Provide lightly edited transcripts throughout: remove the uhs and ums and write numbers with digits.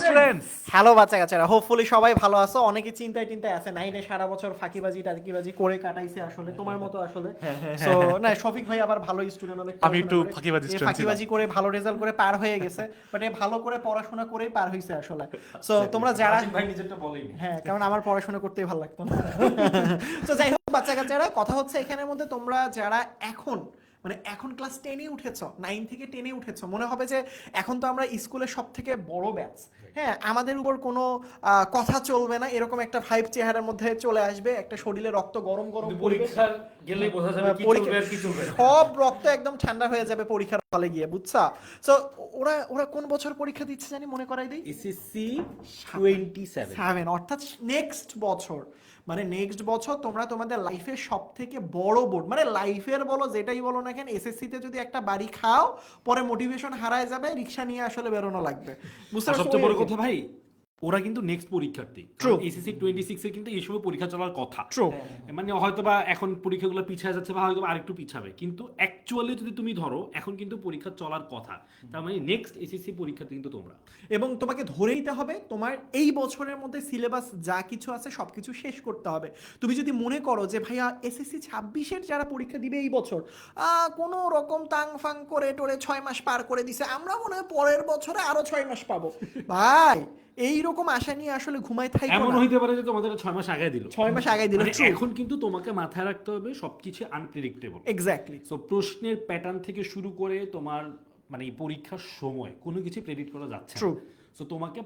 Students. Hello বাচ্চা কাচ্চারা, hopefully সবাই ভালো আছো। অনেকে চিন্তায় টিন্তায় আছে, নাইনে সারা বছর ফাঁকিবাজি টাকিবাজি করে কাটাইছে আসলে তোমার মতো আসলে। সো না, শফিক ভাই আবার ভালো স্টুডেন্ট, অনেক আমি একটু পড়াশোনা করে ফাঁকিবাজি এ স্টুডেন্ট ছিলাম। ফাঁকিবাজি করে ভালো রেজাল্ট করে পার হয়ে গেছে, বাট এ ভালো করে পড়াশোনা করেই পার হয়েছে আসলে। সো তোমরা যারা, ভাই নিজেরটা বলেনি। হ্যাঁ, কারণ আমার পড়াশোনা করতেই ভালো লাগতো না। তো যাই হোক বাচ্চা কাচ্চারা, কথা হচ্ছে এখানের মধ্যে তোমরা যারা এখন মানে এখন ক্লাস 10-এ উঠেছো, 9 থেকে 10-এ উঠেছো, মনে হবে যে এখন তো আমরা স্কুলের সব থেকে বড় ব্যাচ, হ্যাঁ, আমাদের উপর কোনো কথা চলবে না, এরকম একটা ভাইব চেহারার মধ্যে চলে আসবে, একটা শরীরে রক্ত গরম গরম কিন্তু পড়বে। পরীক্ষার গেলেই বোঝা যাবে কি চলবে আর কি চলবে না। সব রক্ত একদম ঠান্ডা হয়ে যাবে পরীক্ষার হলে গিয়ে, বুঝছা? সো ওরা ওরা কোন বছর পরীক্ষা দিচ্ছে জানি, মনে করাই দিই। এসএসসি 27 7, অর্থাৎ নেক্সট বছর, মানে নেক্সট বছর তোমরা তোমাদের লাইফের সব থেকে বড় বোর্ড, মানে লাইফের বলো যেটাই বলো না কেন, এসএসসি তে যদি একটা বাড়ি খাও, পরে মোটিভেশন হারায় যাবে, রিক্সা নিয়ে আসলে বেরোনো লাগবে, বুঝতে আর পারছো? সবচেয়ে বড় কথা ভাই, ওরা কিন্তু নেক্সট পরীক্ষার্থী। True. এসএসসি 26 এর কিন্তু এই সময় পরীক্ষা চলার কথা। True. মানে হয়তোবা এখন পরীক্ষাগুলো পিছিয়ে যাচ্ছে বা হয়তো আরেকটু পিছাবে, কিন্তু অ্যাকচুয়ালি যদি তুমি ধরো এখন কিন্তু পরীক্ষা চলার কথা, তার মানে নেক্সট এসএসসি পরীক্ষার্থী কিন্তু তোমরা। এবং তোমাকে ধরে নিতে হবে তোমার এই বছরের মধ্যে সিলেবাস যা কিছু আছে সবকিছু শেষ করতে হবে। তুমি যদি মনে করো যে ভাইয়া এসএসসি 26-এর যারা পরীক্ষা দিবে এই বছর কোনো রকম তাং ফাং করে টোরে 6 মাস পার করে দিছে, আমরা মনে হয় পরের বছরে আরো 6 মাস পাবো, ভাই এইরকম আশা নিয়ে আসলে ঘুমাই থাকো এমন না। হইতে পারে যে তোমাদের 6 মাস আগে দিল, 6 মাস আগে দিল, মানে এখন কিন্তু তোমাকে মাথায় রাখতে হবে সবকিছু আনপ্রেডিক্টেবল। এক্স্যাক্টলি। সো প্রশ্নের প্যাটার্ন থেকে শুরু করে তোমার মানে এই পরীক্ষার সময় কোনো কিছু প্রেডিক্ট করা যাচ্ছে না। True. সো তোমাকে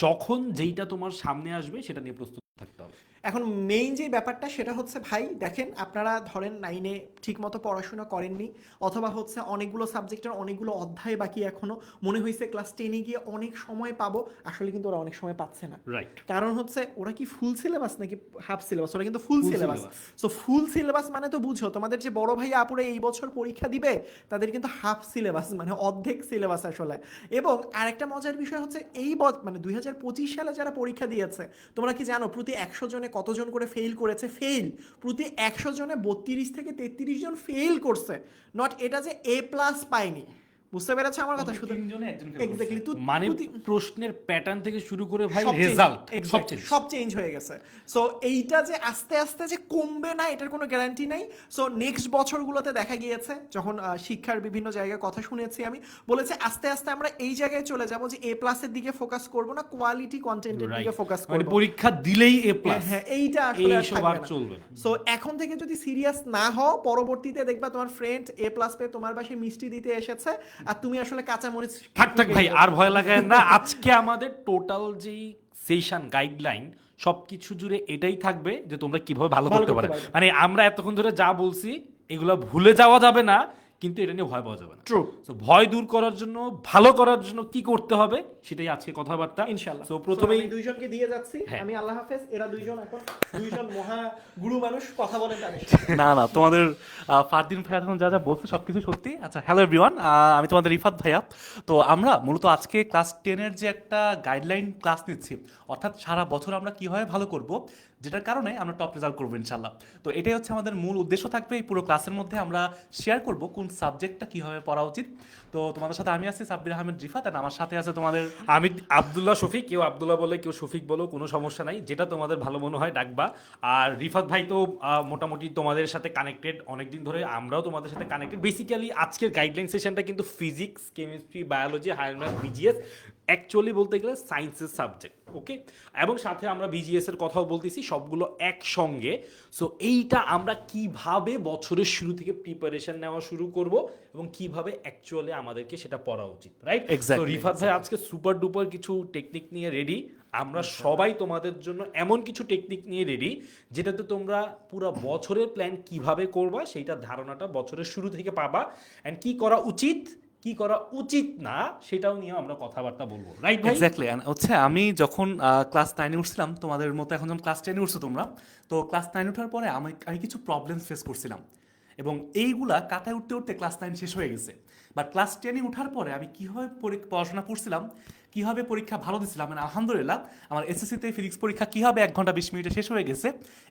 যখন যেইটা তোমার সামনে আসবে সেটা নিয়ে প্রস্তুত থাকতে হবে। এখন মেইন যে ব্যাপারটা সেটা হচ্ছে ভাই দেখেন, আপনারা ধরেন 9-এ ঠিকমতো পড়াশোনা করেননি, অথবা হচ্ছে অনেকগুলো সাবজেক্টের অনেকগুলো অধ্যায় বাকি এখনো, মনে হয়েছে ক্লাস 10-এ গিয়ে অনেক সময় পাবো, আসলে কিন্তু ওরা অনেক সময় পাচ্ছে না। রাইট। কারণ হচ্ছে ওরা কি ফুল সিলেবাস নাকি হাফ সিলেবাস? ওরা কিন্তু ফুল Full syllabus. syllabus. So full syllabus মানে তো বুঝো, তোমাদের যে বড় ভাই আপুরে এই বছর পরীক্ষা দিবে তাদের কিন্তু হাফ সিলেবাস, মানে অর্ধেক সিলেবাস আসলে। এবং আরেকটা মজার বিষয় হচ্ছে এই মানে 2025 সালে যারা পরীক্ষা দিয়েছে, তোমরা কি জানো প্রতি 100 জনে কতজন করে ফেল করেছে? ফেল প্রতি 100 জনে 32 থেকে 33 জন ফেল করছে, নট এটা যে এ প্লাস পায়নি, বুঝতে পেরেছো আমার কথা? শুধু এক্স্যাক্টলি, মানে প্রশ্নের প্যাটার্ন থেকে শুরু করে ভাই সব change, রেজাল্ট সব exactly, চেঞ্জ। সব চেঞ্জ হয়ে গেছে। সো এইটা যে আস্তে আস্তে যে কমবে না এটার কোনো গ্যারান্টি নাই। সো নেক্সট বছরগুলোতে দেখা গিয়েছে, যখন শিক্ষার বিভিন্ন জায়গায় কথা শুনেছি আমি, বলেছে আস্তে আস্তে আমরা এই জায়গায় চলে যাব যে এ প্লাসের দিকে ফোকাস করব না, কোয়ালিটি কন্টেন্টের দিকে ফোকাস মানে করব। পরীক্ষা দিলেই এ প্লাস, হ্যাঁ, এইটা আসলে আর এইসব থাকবে আর না। চলবে না। সো এখন থেকে যদি সিরিয়াস না হও, পরবর্তীতে দেখবা তোমার ফ্রেন্ড এ প্লাস পেয়ে তোমার বাসায় মিষ্টি দিতে এসেছে, আর তুমি আসলে কাঁচা মরিচ। থাক থাক ভাই, আর ভয় লাগায় না। আজকে আমাদের টোটাল যেই সেশন গাইডলাইন সবকিছু জুড়ে এটাই থাকবে যে তোমরা কিভাবে ভালো করতে পারো। মানে আমরা এতক্ষণ ধরে যা বলছি এগুলো ভুলে যাওয়া যাবে না, কিন্তু এটা নিয়ে ভয় পাওয়া যাবে না। ট্রু। সো ভয় দূর করার জন্য, ভালো করার জন্য কি করতে হবে সেটাই আজকে কথাবার্তা ইনশাআল্লাহ। সো প্রথমেই আমি দুইজনকে দিয়ে যাচ্ছি, হ্যাঁ। আমি আল্লাহ হাফেজ, এরা দুইজন এখন দুইজন মহা গুরু মানুষ, কথা বলেন তাদের। না না, তোমাদের ফারদিন ভাইয়া এখন যা যা বলছে সবকিছু সত্যি। আচ্ছা, হ্যালো এভরিওয়ান, আমি তোমাদের রিফাত ভাইয়া। তো আমরা মূলত আজকে ক্লাস 10-এর যে একটা গাইডলাইন ক্লাস নিচ্ছি, অর্থাৎ সারা বছর আমরা কীভাবে ভালো করব, যেটার কারণে আমরা টপ রেজাল্ট করবো ইনশাল্লাহ। তো এটাই হচ্ছে আমাদের মূল উদ্দেশ্য থাকবে এই পুরো ক্লাসের মধ্যে। আমরা শেয়ার করব কোন সাবজেক্টটা কীভাবে পড়া উচিত। তো তোমাদের সাথে আমি আছি সাব্বির আহমেদ রিফাত, আর আমার সাথে আছে তোমাদের আমি আব্দুল্লাহ শফিক। কেউ আব্দুল্লাহ বলে, কেউ শফিক বলো, কোনো সমস্যা নাই, যেটা তোমাদের ভালো মনে হয় ডাকবা। আর রিফাত ভাই তো মোটামুটি তোমাদের সাথে কানেক্টেড অনেকদিন ধরে, আমরাও তোমাদের সাথে কানেক্টেড। বেসিক্যালি আজকের গাইডলাইন সেশনটা কিন্তু physics, chemistry, biology, higher math, BGS, actually বলতে গেলে সায়েন্সের সাবজেক্ট, ওকে। এবং সাথে আমরা বিজিএস এর কথাও বলতেছি, সবগুলো একসঙ্গে। সো এইটা আমরা কিভাবে বছরের শুরু থেকে প্রিপারেশন নেওয়া শুরু করব এবং কিভাবে অ্যাকচুয়ালি আমাদেরকে সেটা পড়া উচিত, রাইট? তো রিফাত ভাই আজকে সুপার ডুপার কিছু টেকনিক নিয়ে রেডি। আমরা সবাই তোমাদের জন্য এমন কিছু টেকনিক নিয়ে রেডি যেটাতে তোমরা পুরো বছরের প্ল্যান কিভাবে করবা সেইটার ধারণাটা বছরের শুরু থেকে পাবা, অ্যান্ড কি করা উচিত কি করা উচিত না সেটাও নিয়ে আমরা কথাবার্তা বলবো, রাইট ভাই? এক্স্যাক্টলি। হচ্ছে আমি যখন ক্লাস 9-এ উঠছিলাম, তোমাদের মতো এখন যখন ক্লাস 10-এ উঠছো তোমরা, তো ক্লাস 9 ওঠার পরে আমি কিছু প্রবলেম ফেস করছিলাম, এবং এইগুলা কাটায় উঠতে উঠতে ক্লাস 9 শেষ হয়ে গেছে। বাট ক্লাস 10-এ উঠার পরে আমি কীভাবে পড়াশোনা করছিলাম কিভাবে পরীক্ষা ভালো দিছিলাম, মানে আলহামদুলিল্লাহ আমার এসএসসিতে ফিজিক্স পরীক্ষা কিভাবে 1 ঘন্টা 20 মিনিটে শেষ হয়ে গেছে,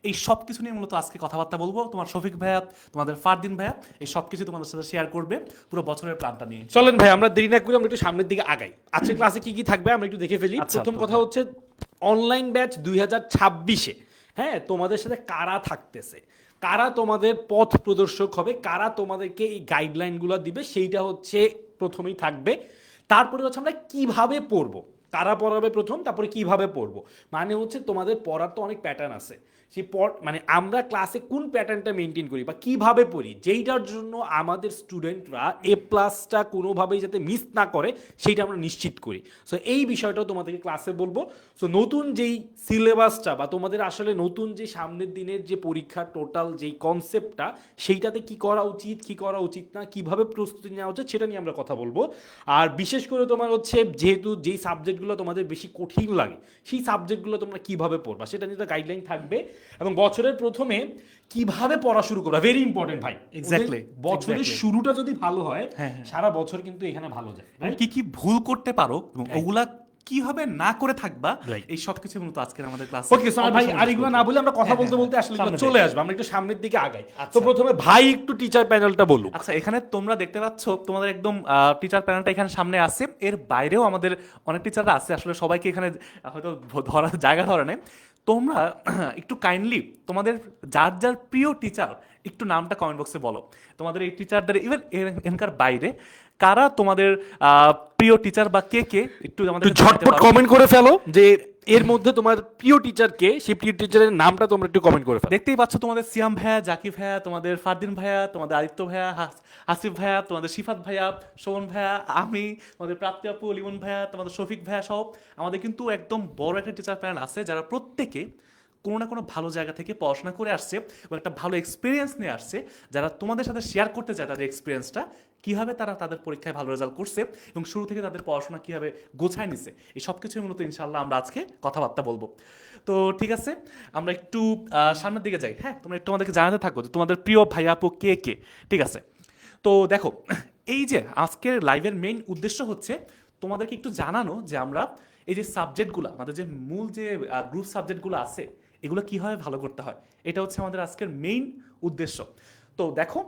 এই সব কিছু নিয়ে মূলত আজকে কথাবার্তা বলবো। তোমার শফিক ভাইয়া, তোমাদের ফারদিন ভাইয়া এই সব কিছু তোমাদের সাথে শেয়ার করবে পুরো বছরের প্ল্যানটা নিয়ে। চলেন ভাই আমরা দেরি না করে আমরা একটু সামনের দিকে আগাই। আজকে ক্লাসে কি কি থাকবে আমরা একটু দেখে ফেলি। আচ্ছা, প্রথম তো কথা হচ্ছে অনলাইন ব্যাচ 2026-এ, হ্যাঁ, তোমাদের সাথে কারা থাকতেছে, কারা তোমাদের পথ প্রদর্শক হবে, কারা তোমাদেরকে এই গাইডলাইনগুলো দিবে, সেইটা হচ্ছে প্রথমেই থাকবে। তারপরে হচ্ছে আমরা কিভাবে পড়বো, কারা পড়াবে প্রথম, তারপরে কিভাবে পড়বো। মানে হচ্ছে তোমাদের পড়ার তো অনেক প্যাটার্ন আছে, সেই মানে আমরা ক্লাসে কোন প্যাটার্নটা মেনটেন করি বা কিভাবে পড়ি, যেইটার জন্য আমাদের স্টুডেন্টরা A+টা কোনোভাবেই যাতে মিস না করে সেইটা আমরা নিশ্চিত করি। সো এই বিষয়টাও তোমাদেরকে ক্লাসে বলবো। সো নতুন যেই সিলেবাসটা বা তোমাদের আসলে নতুন যে সামনের দিনের যে পরীক্ষা টোটাল যেই কনসেপ্টটা, সেইটাতে কি করা উচিত, কি করা উচিত না, কিভাবে প্রস্তুতি নেওয়া উচিত, সেটা নিয়ে আমরা কথা বলবো। আর বিশেষ করে তোমার হচ্ছে যেহেতু যেই সাবজেক্টগুলো তোমাদের বেশি কঠিন লাগে সেই সাবজেক্টগুলো তোমরা কিভাবে পড়বা সেটা নিয়ে তো গাইডলাইন থাকবে। এবং বছরের প্রথমে কিভাবে পড়া শুরু করবা, ভেরি ইম্পর্টেন্ট ভাই। Exactly, বছরের exactly. শুরুটা যদি ভালো হয় হ্যাঁ, হ্যাঁ। সারা বছর কিন্তু এখানে ভালো যায়। কি কি ভুল করতে পারো এবং Right. ওগুলা কিভাবে না করে থাকবা, Right. এই সব কিছু মূলত আজকের আমাদের ক্লাস। ওকে সোনাল ভাই, আর এগুলো না বলে আমরা কথা হ্যাঁ, বলতে হ্যাঁ, বলতে আসলে সামনে চলে যাই। আসবো, আমরা একটু সামনের দিকে আগাই। তো আচ্ছা। প্রথমে ভাই একটু টিচার প্যানেলটা বলুক। আচ্ছা, এখানে তোমরা দেখতে পাচ্ছ তোমাদের একদম টিচার প্যানেলটা এখানে সামনে আছে। এর বাইরেও আমাদের অনেক টিচাররা আছে, আসলে সবাইকে এখানে হয়তো ধরার জায়গা ধরে নেই। তোমরা একটু কাইন্ডলি তোমাদের যার যার প্রিয় টিচার একটু নামটা কমেন্ট বক্সে বলো। তোমাদের এই টিচারদের ইভেন এখানকার বাইরে কারা তোমাদের প্রিয় টিচার বা কে কে একটু আমাদের একটু ঝটপট কমেন্ট করে ফেলো যে এর মধ্যে তোমার প্রিয় টিচার কে, সেই প্রিয় টিচারের নামটা তোমরা একটু কমেন্ট করে ফেলো। দেখতেই পাচ্ছ তোমাদের সিয়াম ভাইয়া, জাকি ভাইয়া, তোমাদের ফারদিন ভাইয়া, তোমাদের আদিত্য ভাইয়া, হাসিফ ভাইয়া, তোমাদের শিফাত ভাইয়া, শোভন ভাইয়া, আমি, তোমাদের প্রাপ্তি আপু, লিমন ভাইয়া, তোমাদের শফিক ভাইয়া সহ আমাদের কিন্তু একদম বড় একটা টিচার প্যানেল আছে যারা প্রত্যেকে কোনো না কোনো ভালো জায়গা থেকে পড়াশোনা করে আসছে এবং একটা ভালো এক্সপিরিয়েন্স নিয়ে আসছে, যারা তোমাদের সাথে শেয়ার করতে চায় তাদের এক্সপিরিয়েন্সটা, কীভাবে তারা তাদের পরীক্ষায় ভালো রেজাল্ট করছে এবং শুরু থেকে তাদের পড়াশোনা কীভাবে গোছায় নিছে, এই সব কিছুই মূলত ইনশাল্লাহ আমরা আজকে কথাবার্তা বলবো। তো ঠিক আছে, আমরা একটু সামনের দিকে যাই। হ্যাঁ, তোমরা একটু আমাদেরকে জানাতে থাকো যে তোমাদের প্রিয় ভাই আপু কে কে। ঠিক আছে, তো দেখো এই যে আজকের লাইভের মেইন উদ্দেশ্য হচ্ছে তোমাদেরকে একটু জানানো যে আমরা এই যে সাবজেক্টগুলো, আমাদের যে মূল যে গ্রুপ সাবজেক্টগুলো আছে এগুলো কীভাবে ভালো করতে হয়, এটা হচ্ছে আমাদের আজকের মেইন উদ্দেশ্য। তো দেখো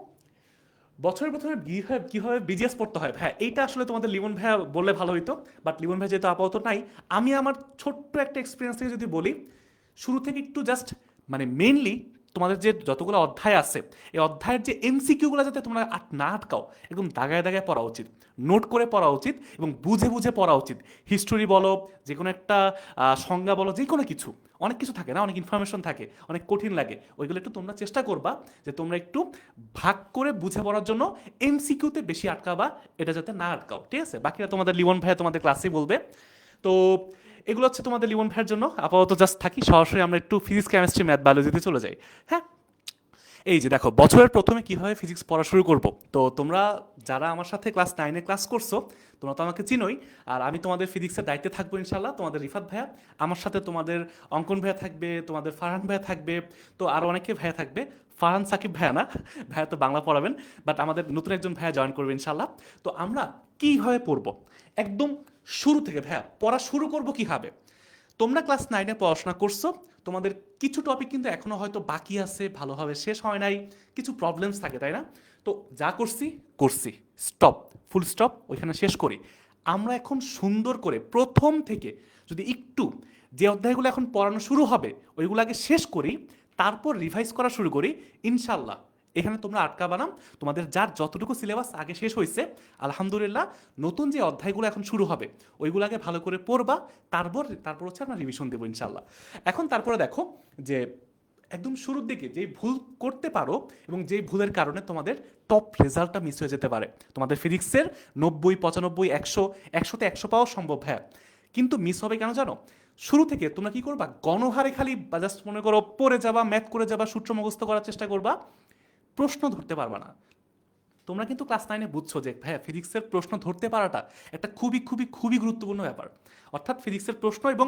বছরের প্রথমে কীভাবে বিজিএস পড়তে হয়, হ্যাঁ এইটা আসলে তোমাদের লিমন ভাইয়া বললে ভালো হইতো, বাট লিমন ভাই যেহেতু আপাতত নাই, আমি আমার ছোট্ট একটা এক্সপিরিয়েন্স থেকে যদি বলি, শুরু থেকে একটু জাস্ট মানে মেইনলি তোমাদের যে যতগুলো অধ্যায় আছে এই অধ্যায়ের যে এমসিকিউগুলো যাতে তোমরা না আটকাও, একদম দাগায় দাগায় পড়া উচিত, নোট করে পড়া উচিত এবং বুঝে বুঝে পড়া উচিত। হিস্টোরি বলো, যে কোনো একটা সংজ্ঞা বলো, যে কোনো কিছু, অনেক কিছু থাকে না, অনেক ইনফরমেশন থাকে, অনেক কঠিন লাগে, ওইগুলো একটু তোমরা চেষ্টা করবা যে তোমরা একটু ভাগ করে বুঝে পড়ার জন্য এমসিকিউতে বেশি আটকাবা, এটা যাতে না আটকাও। ঠিক আছে, বাকিরা তোমাদের লিমন ভাইয়া তোমাদের ক্লাসেই বলবে। তো এগুলো হচ্ছে তোমাদের লিমন ভাইয়ের জন্য। আপাতত জাস্ট থাকি, সরাসরি আমরা একটু ফিজিক্স, কেমিস্ট্রি, ম্যাথ, বায়োলজিতে চলে যাই। হ্যাঁ, এই যে দেখো বছরের প্রথমে কীভাবে ফিজিক্স পড়া শুরু করব। তো তোমরা যারা আমার সাথে ক্লাস 9-এ ক্লাস করছো তোমরা তো আমাকে চিনোই, আর আমি তোমাদের ফিজিক্সের দায়িত্বে থাকবো ইনশাল্লাহ। তোমাদের রিফাত ভাইয়া, আমার সাথে তোমাদের অঙ্কন ভাইয়া থাকবে, তোমাদের ফারহান ভাইয়া থাকবে, তো আরও অনেকে ভাইয়া থাকবে। ফারহান সাকিব ভাইয়া না, ভাইয়া তো বাংলা পড়াবেন, বাট আমাদের নতুন একজন ভাইয়া জয়েন করবে ইনশাল্লাহ। তো আমরা কীভাবে পড়বো একদম শুরু থেকে, ভাইয়া পড়া শুরু করবো কীভাবে। তোমরা ক্লাস 9-এ পড়াশোনা করছো, তোমাদের কিছু টপিক কিন্তু এখনো হয়তো বাকি আছে, ভালোভাবে শেষ হয় নাই, কিছু প্রবলেমস থাকে, তাই না? তো যা করছি স্টপ, ফুল স্টপ, ওইখানে শেষ করি। আমরা এখন সুন্দর করে প্রথম থেকে যদি একটু যে অধ্যায়গুলো এখন পড়ানো শুরু হবে ওইগুলো আগে শেষ করি, তারপর রিভাইজ করা শুরু করি, ইনশাল্লাহ এখানে তোমরা আটকাবা না। তোমাদের যার যতটুকু সিলেবাস আগে শেষ হয়েছে আলহামদুলিল্লাহ, নতুন যে অধ্যায়গুলো এখন শুরু হবে ওইগুলো আগে ভালো করে পড়বা, তারপর হচ্ছে আমরা রিভিশন দেবো ইনশাল্লাহ। এখন তারপরে দেখো যে একদম শুরুর দিকে যেই ভুল করতে পারো এবং যেই ভুলের কারণে তোমাদের টপ রেজাল্টটা মিস হয়ে যেতে পারে। তোমাদের ফিজিক্সের 90, 95, 100, 100তে 100 পাওয়া সম্ভব, হ্যাঁ, কিন্তু মিস হবে কেন জানো? শুরু থেকে তোমরা কি করবা, গণহারে খালি জাস্ট মনে করো পড়ে যাবা, ম্যাথ করে যাবা, সূত্র মুখস্থ করার চেষ্টা করবা, প্রশ্ন ধরতে পারবা না। তোমরা কিন্তু ক্লাস 9-এ বুঝছো যে ভাইয়া ফিজিক্সের প্রশ্ন ধরতে পারাটা একটা খুবই খুবই খুবই গুরুত্বপূর্ণ ব্যাপার। অর্থাৎ ফিজিক্সের প্রশ্ন এবং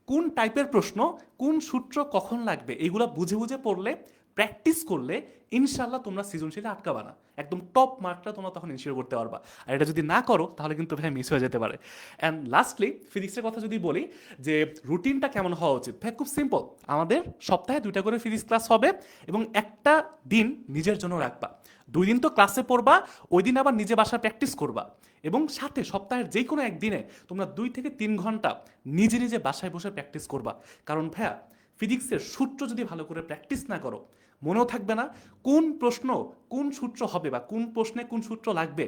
কোন টাইপের প্রশ্ন, কোন সূত্র কখন লাগবে, এইগুলো বুঝে বুঝে পড়লে প্র্যাকটিস করলে ইনশাল্লাহ তোমরা সৃজনশীলে আটকাবা না, একদম টপ মার্কটা তোমরা তখন ইনশিওর করতে পারবা। আর এটা যদি না করো তাহলে কিন্তু ভাই মিস হয়ে যেতে পারে। অ্যান্ড লাস্টলি ফিজিক্সের কথা যদি বলি যে রুটিনটা কেমন হওয়া উচিত, ভাই খুব সিম্পল। আমাদের সপ্তাহে 2টা করে ফিজিক্স ক্লাস হবে এবং একটা দিন নিজের জন্য রাখবা। 2 দিন তো ক্লাসে পড়বা, ওই দিন আবার নিজে বাসায় প্র্যাকটিস করবা, এবং সাথে সপ্তাহের যে কোনো একদিনে তোমরা 2 থেকে 3 ঘন্টা নিজে নিজে বাসায় বসে প্র্যাকটিস করবা। কারণ ভাইয়া ফিজিক্সের সূত্র যদি ভালো করে প্র্যাকটিস না করো, মনেও থাকবে না কোন প্রশ্ন কোন সূত্র হবে বা কোন প্রশ্নে কোন সূত্র লাগবে।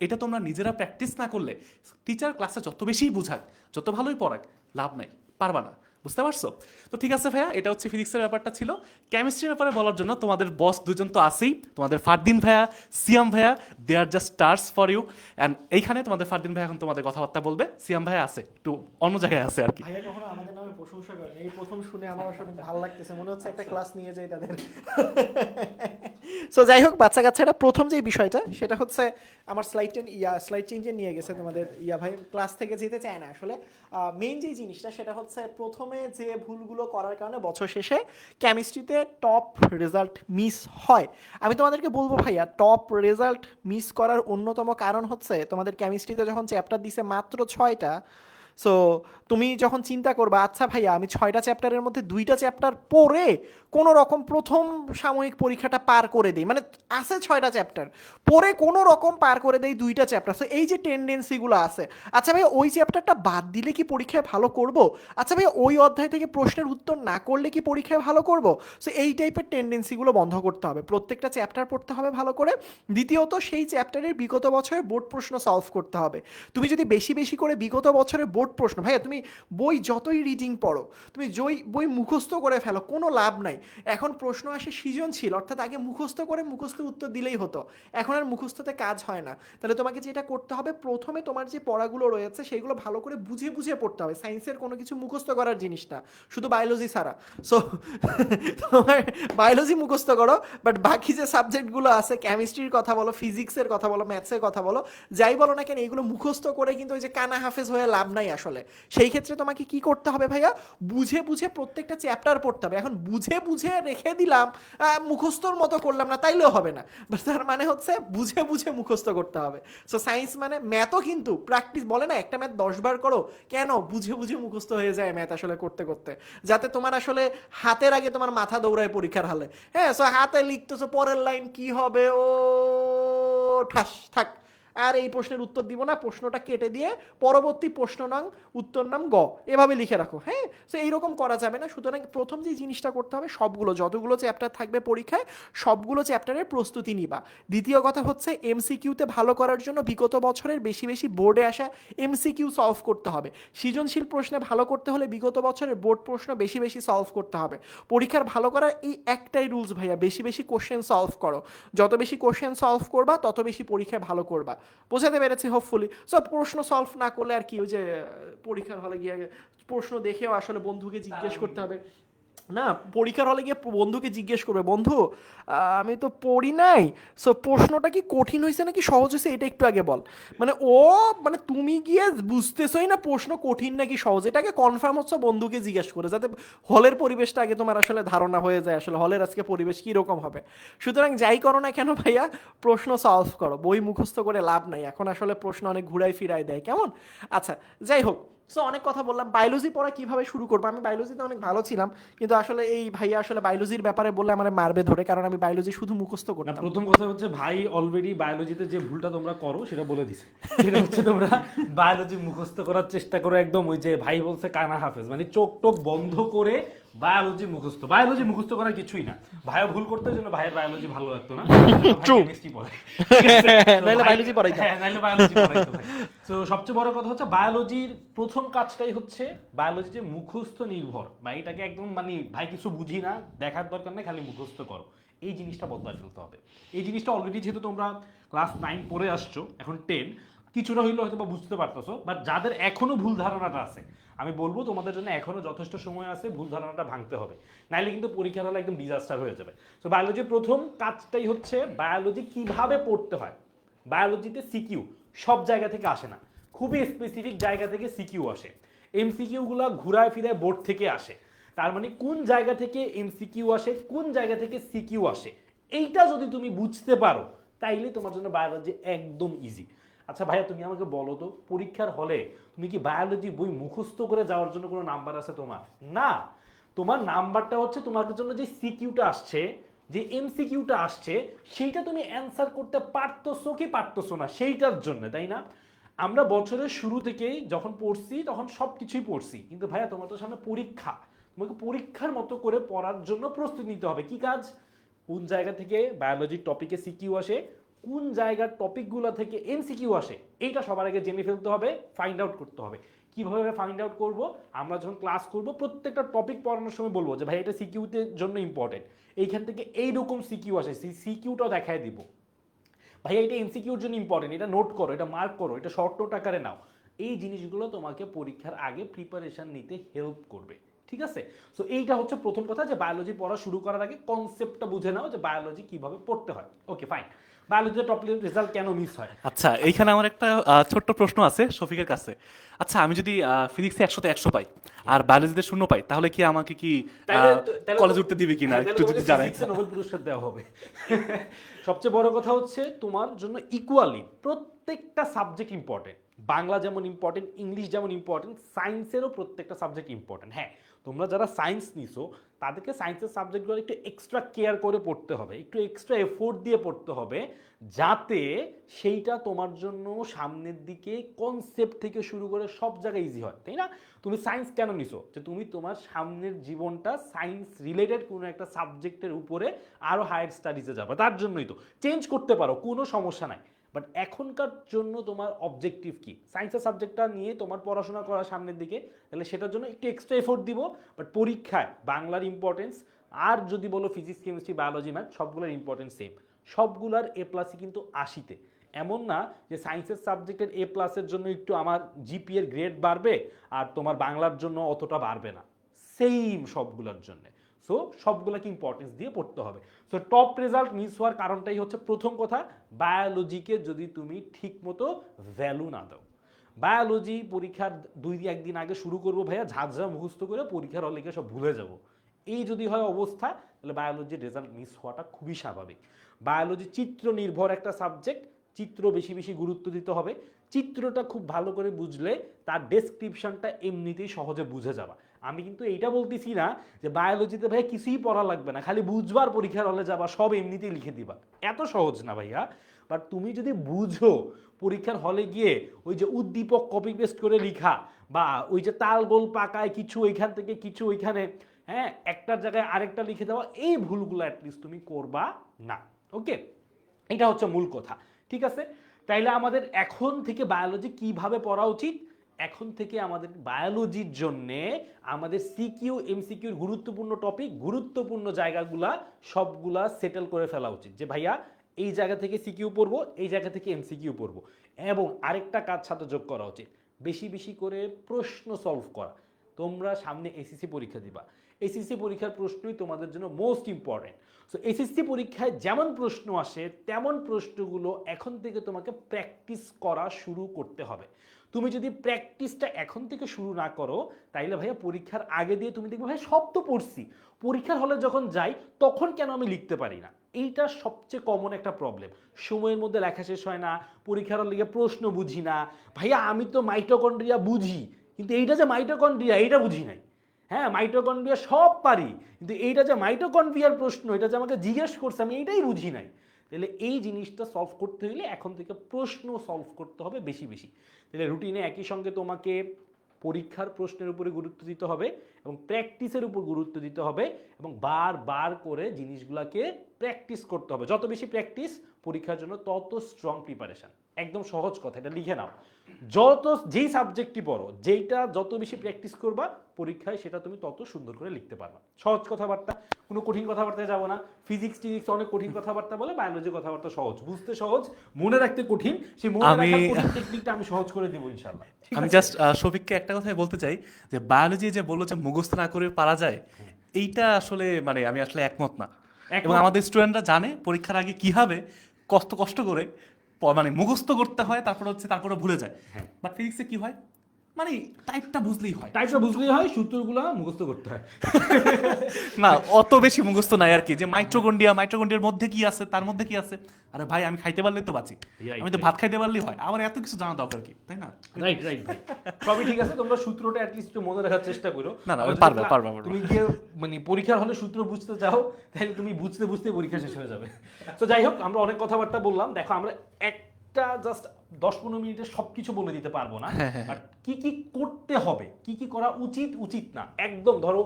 এটা তোমরা নিজেরা প্র্যাকটিস না করলে টিচার ক্লাসে যত বেশিই বুঝাক, যত ভালোই পড়াক, লাভ নাই, পারবা না। বুঝতে পারছো? তো ঠিক আছে ভাইয়া, এটা হচ্ছে ফিজিক্সের ব্যাপারটা ছিল। কেমিস্ট্রির ব্যাপারে বলার জন্য তোমাদের বস দুজন তো আছেই, তোমাদের ফারদিন ভাইয়া, সিয়াম ভাইয়া, they are just stars for you. And এইখানে তোমাদের ফারদিন ভাইয়া এখন তোমাদের কথাবার্তা বলবে, সিয়াম ভাইয়া আছে একটু অন্য জায়গায় আছে আর কি। ভাইয়া কখনো আমাদের নামে প্রশংসা করেন, এই প্রথম শুনে আমার আসলে ভালো লাগতেছে, মনে হচ্ছে একটা ক্লাস নিয়ে যাই তাদের। সো যাই হোক, বাচ্চা কাচ্চারা প্রথম যে বিষয়টা সেটা হচ্ছে আমার স্লাইড চেঞ্জে নিয়ে গেছে তোমাদের ভাই, ক্লাস থেকে যেতে চায় না আসলে। মেইন যে জিনিসটা সেটা হচ্ছে প্রথমে যে ভুলগুলো করার কারণে বছর শেষে কেমিস্ট্রিতে টপ রেজাল্ট মিস হয়। আমি তোমাদেরকে বলবো ভাইয়া, টপ রেজাল্ট মিস করার অন্যতম কারণ হচ্ছে তোমাদের কেমিস্ট্রিতে যখন চ্যাপ্টার দিছে মাত্র 6টা, সো তুমি যখন চিন্তা করবা আচ্ছা ভাইয়া আমি 6টা চ্যাপ্টারের মধ্যে 2টা চ্যাপ্টার পড়ে কোনো রকম প্রথম সাময়িক পরীক্ষাটা পার করে দেই, মানে আছে 6টা চ্যাপ্টার পড়ে কোনো রকম পার করে দেই 2টা চ্যাপ্টার, সো এই যে টেন্ডেন্সিগুলো আছে, আচ্ছা ভাইয়া ওই চ্যাপ্টারটা বাদ দিলে কি পরীক্ষায় ভালো করব, আচ্ছা ভাইয়া ওই অধ্যায় থেকে প্রশ্নের উত্তর না করলে কি পরীক্ষায় ভালো করব, সো এই টাইপের টেন্ডেন্সিগুলো বন্ধ করতে হবে। প্রত্যেকটা চ্যাপ্টার পড়তে হবে ভালো করে। দ্বিতীয়ত সেই চ্যাপ্টারের বিগত বছরের বোর্ড প্রশ্ন সলভ করতে হবে। তুমি যদি বেশি বেশি করে বিগত বছরের বোর্ড প্রশ্ন, ভাইয়া তুমি বই যতই রিডিং পড়ো, তুমি বই মুখস্থ করে ফেলো, কোনো লাভ নাই। এখন প্রশ্ন আসে সৃজনশীল, অর্থাৎ আগে মুখস্থ করে মুখস্থ উত্তর দিলেই হতো, এখন আর মুখস্থতে কাজ হয় না। তাহলে তোমাকে যেটা করতে হবে, প্রথমে তোমার যে পড়াগুলো রয়েছে সেইগুলো ভালো করে বুঝে বুঝে পড়তে হবে। সায়েন্সের কোনো কিছু মুখস্থ করার জিনিস না, শুধু বায়োলজি ছাড়া। সো তোমার বায়োলজি মুখস্থ করো, বাট বাকি যে সাবজেক্টগুলো আছে, কেমিস্ট্রির কথা বলো, ফিজিক্সের কথা বলো, ম্যাথসের কথা বলো, যাই বলো না কেন, এইগুলো মুখস্থ করে কিন্তু ওই যে কানা হাফেজ হয়ে লাভ নাই আসলে। সেই ক্ষেত্রে তোমাকে কি করতে হবে ভাইয়া, বুঝে বুঝে প্রত্যেকটা চ্যাপ্টার পড়তে হবে। এখন বুঝে বুঝে রেখে দিলাম, মুখস্থর মতো করলাম না, তাইলেও হবে না। তার মানে হচ্ছে বুঝে বুঝে মুখস্থ করতে হবে। সো সায়েন্স মানে ম্যাথও কিন্তু প্র্যাকটিস, বলে না একটা ম্যাথ 10 বার করো, কেন বুঝে বুঝে মুখস্থ হয়ে যায় ম্যাথ আসলে করতে করতে, যাতে তোমার আসলে হাতের আগে তোমার মাথা দৌড়ায় পরীক্ষার হলে। হ্যাঁ, সো হাতে লিখতেছো পরের লাইন কি হবে, ও ঠাস থাক, আর এই প্রশ্নের উত্তর দিব না, প্রশ্নটা কেটে দিয়ে পরবর্তী প্রশ্ন নাম উত্তর নাম গ, এভাবে লিখে রাখো। হ্যাঁ, তো এইরকম করা যাবে না। সুতরাং প্রথম যে জিনিসটা করতে হবে, সবগুলো যতগুলো চ্যাপ্টার থাকবে পরীক্ষায় সবগুলো চ্যাপ্টারের প্রস্তুতি নিবা। দ্বিতীয় কথা হচ্ছে এমসিকিউতে ভালো করার জন্য বিগত বছরের বেশি বেশি বোর্ডে আসা এমসিকিউ সলভ করতে হবে। সৃজনশীল প্রশ্নে ভালো করতে হলে বিগত বছরের বোর্ড প্রশ্ন বেশি বেশি সলভ করতে হবে। পরীক্ষার ভালো করার এই একটাই রুলস ভাইয়া, বেশি বেশি কোশ্চেন সলভ করো। যত বেশি কোশ্চেন সলভ করবা তত বেশি পরীক্ষায় ভালো করবা। বোঝাতে পেরেছি হোপফুলি। সো প্রশ্ন সলভ না করলে আর কি, ওই যে পরীক্ষার হলে গিয়ে প্রশ্ন দেখেও আসলে বন্ধুকে জিজ্ঞেস করতে হবে না, পরীক্ষার হলে গিয়ে বন্ধুকে জিজ্ঞেস করবে, বন্ধু আমি তো পড়ি নাই, সো প্রশ্নটা কি কঠিন হয়েছে নাকি সহজ হয়েছে এটা একটু আগে বল। মানে মানে তুমি গিয়ে বুঝতেছই না প্রশ্ন কঠিন নাকি সহজ, এটাকে কনফার্ম হচ্ছে বন্ধুকে জিজ্ঞেস করে, যাতে হলের পরিবেশটা আগে তোমার আসলে ধারণা হয়ে যায় আসলে হলের আজকে পরিবেশ কীরকম হবে। সুতরাং যাই করো না কেন ভাইয়া, প্রশ্ন সলভ করো, বই মুখস্থ করে লাভ নাই, এখন আসলে প্রশ্ন অনেক ঘুরাই ফিরাই দেয়, কেমন? আচ্ছা যাই হোক, সো অনেক কথা বললাম। বায়োলজি পড়া কিভাবে শুরু করবো, আমি বায়োলজিতে অনেক ভালো ছিলাম, কিন্তু আসলে এই ভাইয়া আসলে বায়োলজির ব্যাপারে বললে আমার মারবে ধরে, কারণ আমি বায়োলজি শুধু মুখস্থ না, করতাম। প্রথম কথা হচ্ছে ভাই অলরেডি বায়োলজিতে যে ভুলটা তোমরা করো সেটা বলে দিছে। সেটা হচ্ছে তোমরা বায়োলজি মুখস্থ করার চেষ্টা করো একদম, ওই যে ভাই বলছে কানা হাফেজ, মানে চোখ টোক বন্ধ করে বায়োলজি মুখস্থ করা কিছুই না। ভাইও ভুল করতে, জন্য ভাইয়ের বায়োলজি ভালো লাগতো না, কেমিস্ট্রি পড়ে, নাইলে বায়োলজি পড়াইতাম। হ্যাঁ, নাইলে বায়োলজি পড়াইতো ভাই। তো সবচেয়ে বড় কথা হচ্ছে বায়োলজির প্রথম কাজটাই হচ্ছে বায়োলজি যে মুখস্থ নির্ভর, বা এটাকে একদম মানে ভাই কিছু বুঝি না, দেখার দরকার নেই, খালি মুখস্থ করো, এই জিনিসটা বদলায় ফেলতে হবে। এই জিনিসটা অলরেডি যেহেতু তোমরা ক্লাস 9 পড়ে আসছো, এখন 10 কিছুটা হইলেও হয়তো বা বুঝতে পারতেছো, বাট যাদের এখনো ভুল ধারণাটা আছে, আমি বলবো তোমাদের জন্য এখনো যথেষ্ট সময় আছে ভুল ধারণাটা ভাঙতে হবে, নাইলে কিন্তু পরীক্ষার হলে একদম ডিজাস্টার হয়ে যাবে। তো বায়োলজির প্রথম কাজটাই হচ্ছে বায়োলজি কিভাবে পড়তে হয়। বায়োলজিতে সিকিউ সব জায়গা থেকে আসে না, খুবই স্পেসিফিক জায়গা থেকে সিকিউ আসে। এমসিকিউ গুলা ঘুরায় ফিরায় বোর্ড থেকে আসে। তার মানে কোন জায়গা থেকে এমসিকিউ আসে, কোন জায়গা থেকে সিকিউ আসে, এইটা যদি তুমি বুঝতে পারো তাইলে তোমার জন্য বায়োলজি একদম ইজি। আচ্ছা ভাইয়া তুমি আমাকে বলো তো, পরীক্ষার হলে তুমি কি বায়োলজি বই মুখস্থ করে যাওয়ার জন্য কোনো নাম্বার আছে তোমার? না, তোমার নাম্বারটা হচ্ছে তোমার জন্য যে সিকিউটা আসছে, যে এমসিকিউটা আসছে, সেইটা তুমি অ্যান্সার করতে পারতেছো কি পারতেছো না সেইটার জন্য, তাই না? আমরা বছরের শুরু থেকেই যখন পড়ছি তখন সব কিছুই পড়ছি, কিন্তু ভাইয়া তোমার তো সামনে পরীক্ষা, তোমাকে পরীক্ষার মতো করে পড়ার জন্য প্রস্তুতি নিতে হবে। কি কাজ? কোন জায়গা থেকে বায়োলজির টপিকে সিকিউ আসে, কোন জায়গার টপিকগুলো থেকে এমসিকিউ আসে, এইটা সবার আগে জেনে ফেলতে হবে, ফাইন্ড আউট করতে হবে। কিভাবে ফাইন্ড আউট করব? আমরা যখন ক্লাস করব প্রত্যেকটা টপিক পড়ানোর সময় বলবো যে ভাই এটা সিকিউতে জন্য ইম্পর্টেন্ট, এইখান থেকে এইরকম সিকিউ আসে, সেই সিকিউটাও দেখায় দিব। ভাই এটা এমসিকিউর জন্য ইম্পর্টেন্ট, এটা নোট করো, এটা মার্ক করো, এটা শর্ট নোট আকারে নাও। এই জিনিসগুলো তোমাকে পরীক্ষার আগে প্রিপারেশন নিতে হেল্প করবে, ঠিক আছে? সো এইটা হচ্ছে প্রথম কথা, যে বায়োলজি পড়া শুরু করার আগে কনসেপ্টটা বুঝে নাও যে বায়োলজি কিভাবে পড়তে হয়। Okay fine. বায়োলজির টপ রেজাল্ট কেন মিস হয়? আচ্ছা, এইখানে আমার একটা ছোট্ট প্রশ্ন আছে শফিকের কাছে। আচ্ছা, আমি যদি ফিজিক্সে 100-তে 100 পাই আর বায়োলজিতে 0 পাই, তাহলে কি আমাকে কি কলেজ উঠতে দিবে কিনা একটু যদি জানাই। নোবেল পুরস্কার দেওয়া হবে। সবচেয়ে বড় কথা হচ্ছে তোমার জন্য ইকুয়ালি প্রত্যেকটা সাবজেক্ট ইম্পর্টেন্ট। বাংলা যেমন ইম্পর্টেন্ট, ইংলিশ যেমন ইম্পর্টেন্ট, সায়েন্সেরও প্রত্যেকটা সাবজেক্ট ইম্পর্টেন্ট। হ্যাঁ, তোমরা যারা সায়েন্স নিছো তাদেরকে সায়েন্সের সাবজেক্টগুলো একটু এক্সট্রা কেয়ার করে পড়তে হবে, একটু এক্সট্রা এফোর্ট দিয়ে পড়তে হবে, যাতে সেইটা তোমার জন্য সামনের দিকে কনসেপ্ট থেকে শুরু করে সব জায়গায় ইজি হয়, তাই না? তুমি সায়েন্স কেন নিছো? যে তুমি তোমার সামনের জীবনটা সায়েন্স রিলেটেড কোনো একটা সাবজেক্টের উপরে আরো হায়ার স্টাডিজে যাবে, তার জন্যই তো। চেঞ্জ করতে পারো, কোনো সমস্যা নাই, বাট এখনকার জন্য তোমার অবজেক্টিভ কি? সায়েন্সের সাবজেক্টটা নিয়ে তোমার পড়াশোনা করা সামনের দিকে, তাহলে সেটার জন্য একটু এক্সট্রা এফোর্ট দিব। বাট পরীক্ষায় বাংলার ইম্পর্টেন্স, আর যদি বলো ফিজিক্স, কেমিস্ট্রি, বায়োলজি, ম্যাথ, সবগুলোর ইম্পর্টেন্স সেম। সবগুলার এ প্লাসই কিন্তু 80-তে। এমন না যে সায়েন্সের সাবজেক্টের এ প্লাসের জন্য একটু আমার জিপি এর গ্রেড বাড়বে আর তোমার বাংলার জন্য অতটা বাড়বে না, সেম সবগুলোর জন্য। সো সবগুলোকে ইম্পর্টেন্স দিয়ে পড়তে হবে। সো টপ রেজাল্ট মিস হওয়ার কারণটাই হচ্ছে প্রথম কথা, বায়োলজিকে যদি তুমি ঠিক মতো ভ্যালু না দাও। বায়োলজি পরীক্ষার 2-1 দিন আগে শুরু করবো ভাইয়া, ঝাঁঝরা মুখস্থ করে পরীক্ষার হলে গিয়ে সব ভুলে যাব, এই যদি হয় অবস্থা, তাহলে বায়োলজির রেজাল্ট মিস হওয়াটা খুবই স্বাভাবিক। বায়োলজি চিত্র নির্ভর একটা সাবজেক্ট, চিত্র বেশি বেশি গুরুত্ব দিতে হবে। চিত্রটা খুব ভালো করে বুঝলে তার ডেসক্রিপশনটা এমনিতেই সহজে বুঝে যাবা। আমি কিন্তু এইটা বলতেছি না যে বায়োলজিতে ভাই কিছুই পড়া লাগবে না, খালি বুঝবার পরীক্ষার হলে যাবা সব এমনিতেই লিখে দিবা, এত সহজ না ভাইয়া। বাট তুমি যদি বুঝো পরীক্ষার হলে গিয়ে ওই যে উদ্দীপক কপি পেস্ট করে লিখা, বা ওই যে তাল গোল পাকায় কিছু ওইখান থেকে কিছু ওইখানে, হ্যাঁ, একটার জায়গায় আরেকটা লিখে দেওয়া, এই ভুলগুলো অ্যাটলিস্ট তুমি করবা না। ওকে, এটা হচ্ছে মূল কথা, ঠিক আছে? তাইলে আমাদের এখন থেকে বায়োলজি কিভাবে পড়া উচিত? এখন থেকে আমাদের বায়োলজির জন্যে আমাদের সিকিউ এমসিকিউর গুরুত্বপূর্ণ টপিক, গুরুত্বপূর্ণ জায়গাগুলা সবগুলা সেটেল করে ফেলা উচিত, যে ভাইয়া এই জায়গা থেকে সিকিউ পড়বো, এই জায়গা থেকে এমসিকিউ পড়বো। এবং আরেকটা কাজ সাথে যোগ করা উচিত, বেশি বেশি করে প্রশ্ন সলভ করা। তোমরা সামনে এসএসসি পরীক্ষা দিবা, এসএসসি পরীক্ষার প্রশ্নই তোমাদের জন্য মোস্ট ইম্পর্টেন্ট। সো এসএসসি পরীক্ষায় যেমন প্রশ্ন আসে তেমন প্রশ্নগুলো এখন থেকে তোমাকে প্র্যাকটিস করা শুরু করতে হবে। তুমি যদি প্র্যাকটিসটা এখন থেকে শুরু না করো, তাইলে ভাইয়া পরীক্ষার আগে দিয়ে তুমি দেখবে ভাই সব তো পড়ছি, পরীক্ষার হলে যখন যাই তখন কেন আমি লিখতে পারি না। এইটা সবচেয়ে কমন একটা প্রবলেম। সময়ের মধ্যে লেখা শেষ হয় না, পরীক্ষার হলে গিয়ে প্রশ্ন বুঝি না। ভাইয়া আমি তো মাইটোকন্ড্রিয়া বুঝি, কিন্তু এইটা যে মাইটোকন্ড্রিয়া এইটা বুঝি নাই। হ্যাঁ, মাইটোকন্ড্রিয়া সব পারি, কিন্তু এইটা যে মাইটোকন্ড্রিয়ার প্রশ্ন, এটা যে আমাকে জিজ্ঞেস করছে আমি এইটাই বুঝি নাই। তাহলে এই জিনিসটা সলভ করতে হলে এখন থেকে প্রশ্ন সলভ করতে হবে বেশি বেশি। তাহলে রুটিনে একই সঙ্গে তোমাকে পরীক্ষার প্রশ্নের উপরে গুরুত্ব দিতে হবে এবং প্র্যাকটিসের উপর গুরুত্ব দিতে হবে, এবং বারবার করে জিনিসগুলোকে প্র্যাকটিস করতে হবে। যত বেশি প্র্যাকটিস পরীক্ষার জন্য তত স্ট্রং প্রিপারেশন। একদম সহজ কথা, এটা লিখে নাও। যেই সাবজেক্টই পড়ো, যেইটা যত বেশি প্র্যাকটিস করবা পরীক্ষায় সেটা তুমি তত সুন্দর করে লিখতে পারবা। সহজ কথাবার্তা, কোনো কঠিন কথাবার্তায় যাবো না। ফিজিক্স টিজিক্স অনেক কঠিন কথাবার্তা বলে, বায়োলজি কথাবার্তা সহজ, বুঝতে সহজ, মনে রাখতে কঠিন। সেই মনে রাখার কঠিন টেকনিকটা আমি সহজ করে দেবো ইনশাআল্লাহ। আমি জাস্ট শফিককে একটা কথাই বলতে চাই, যে বায়োলজি যে বললো যে মুখস্থ না করে পারা যায়, এইটা আসলে মানে আমি আসলে একমত না। এবং আমাদের স্টুডেন্টরা জানে পরীক্ষার আগে কিভাবে কষ্ট কষ্ট করে মানে মুখস্থ করতে হয়, তারপরে তারপরে ভুলে যায়। বাট ফিজিক্সে কি হয়, মানে টাইপটা বুঝলেই হয়। টাইপটা বুঝলেই হয়, সূত্রগুলো মুখস্থ করতে হয়। না অত বেশি মুখস্থ নাই আর কি, যে মাইটোকন্ড্রিয়ার মধ্যে কি আছে, তার মধ্যে কি আছে। আরে ভাই আমি খাইতে পারলেই তো বাঁচি, Right, আমি তো ভাত খাইতে পারলেই হয়, আমার এত কিছু জানা দরকার কি, তাই না? রাইট রাইট ভাই, সবই ঠিক আছে, তোমরা সূত্রটা অ্যাটলিস্ট একটু মনে রাখার চেষ্টা করো। না, আবার যদি পারবে। তুমি গিয়ে মানে পরীক্ষার হলে সূত্র বুঝতে চাও, তাহলে তুমি বুঝতে বুঝতে পরীক্ষা শেষ হয়ে যাবে। তো যাই হোক, আমরা অনেক কথাবার্তা বললাম। দেখো আমরা একটা জাস্ট 10-15 মিনিটে সবকিছু বলে দিতে পারবো না, বাট কি কি করতে হবে, কি কি করা উচিত উচিত না, একদম ধরো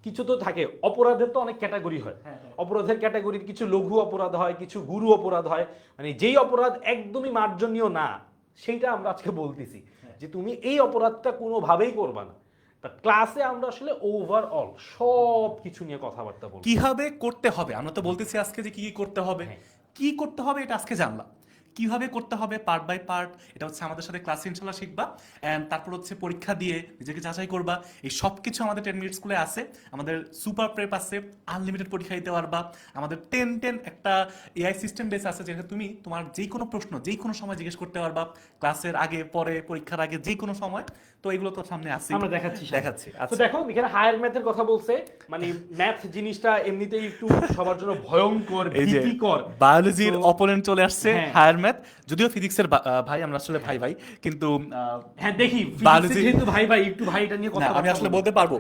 কিছু তো থাকে, অপরাধের তো অনেক ক্যাটাগরি হয়। অপরাধের ক্যাটাগরির কিছু লঘু অপরাধ হয়, কিছু গুরু অপরাধ হয়, মানে যেই অপরাধ একদমই মার্জনীয় না সেইটা আমরা আজকে বলতেছি যে তুমি এই অপরাধটা কোনোভাবেই করবা না। তা ক্লাসে আমরা আসলে ওভারঅল সব কিছু নিয়ে কথাবার্তা বলবো। কিভাবে করতে হবে, আমরা তো বলতেছি আজকে যে কি কি করতে হবে, হ্যাঁ। কি করতে হবে এটা আজকে জানলাম। কিভাবে করতে হবে পার্ট বাই পার্ট, এটা হচ্ছে আমাদের সাথে ক্লাসে ইনশাল্লাহ শিখবা। অ্যান্ড তারপর হচ্ছে পরীক্ষা দিয়ে নিজেকে যাচাই করবা। এই সব কিছু আমাদের 10 মিনিট স্কুলে আছে, আমাদের সুপার প্রেপ আছে, আনলিমিটেড পরীক্ষা দিতে পারবা। আমাদের 10 একটা এআই সিস্টেম বেস আছে, যেটা তুমি তোমার যেই কোনো প্রশ্ন যেই কোনো সময় জিজ্ঞেস করতে পারবা, ক্লাসের আগে পরে পরীক্ষার আগে যেই কোনো সময়। তো এগুলো তো সামনে আছে, আমরা দেখাচ্ছি। তো আচ্ছা দেখো, এখানে হায়ার ম্যাথের কথা বলছে, মানে ম্যাথ জিনিসটা এমনিতেই একটু সবার জন্য ভয়ঙ্কর, এই যে ভীতিকর। বায়োলজির তো- অপোনেন্ট চলে আসছে, হ্যাঁ। Higher math. যদিও ফিজিক্সের ভাই, আমরা আসলে ভাই কিন্তু হ্যাঁ দেখি, Biology- যেহেতু ভাই একটু ভাইটা নিয়ে কথা না, আমি আসলে বলতে পারবো,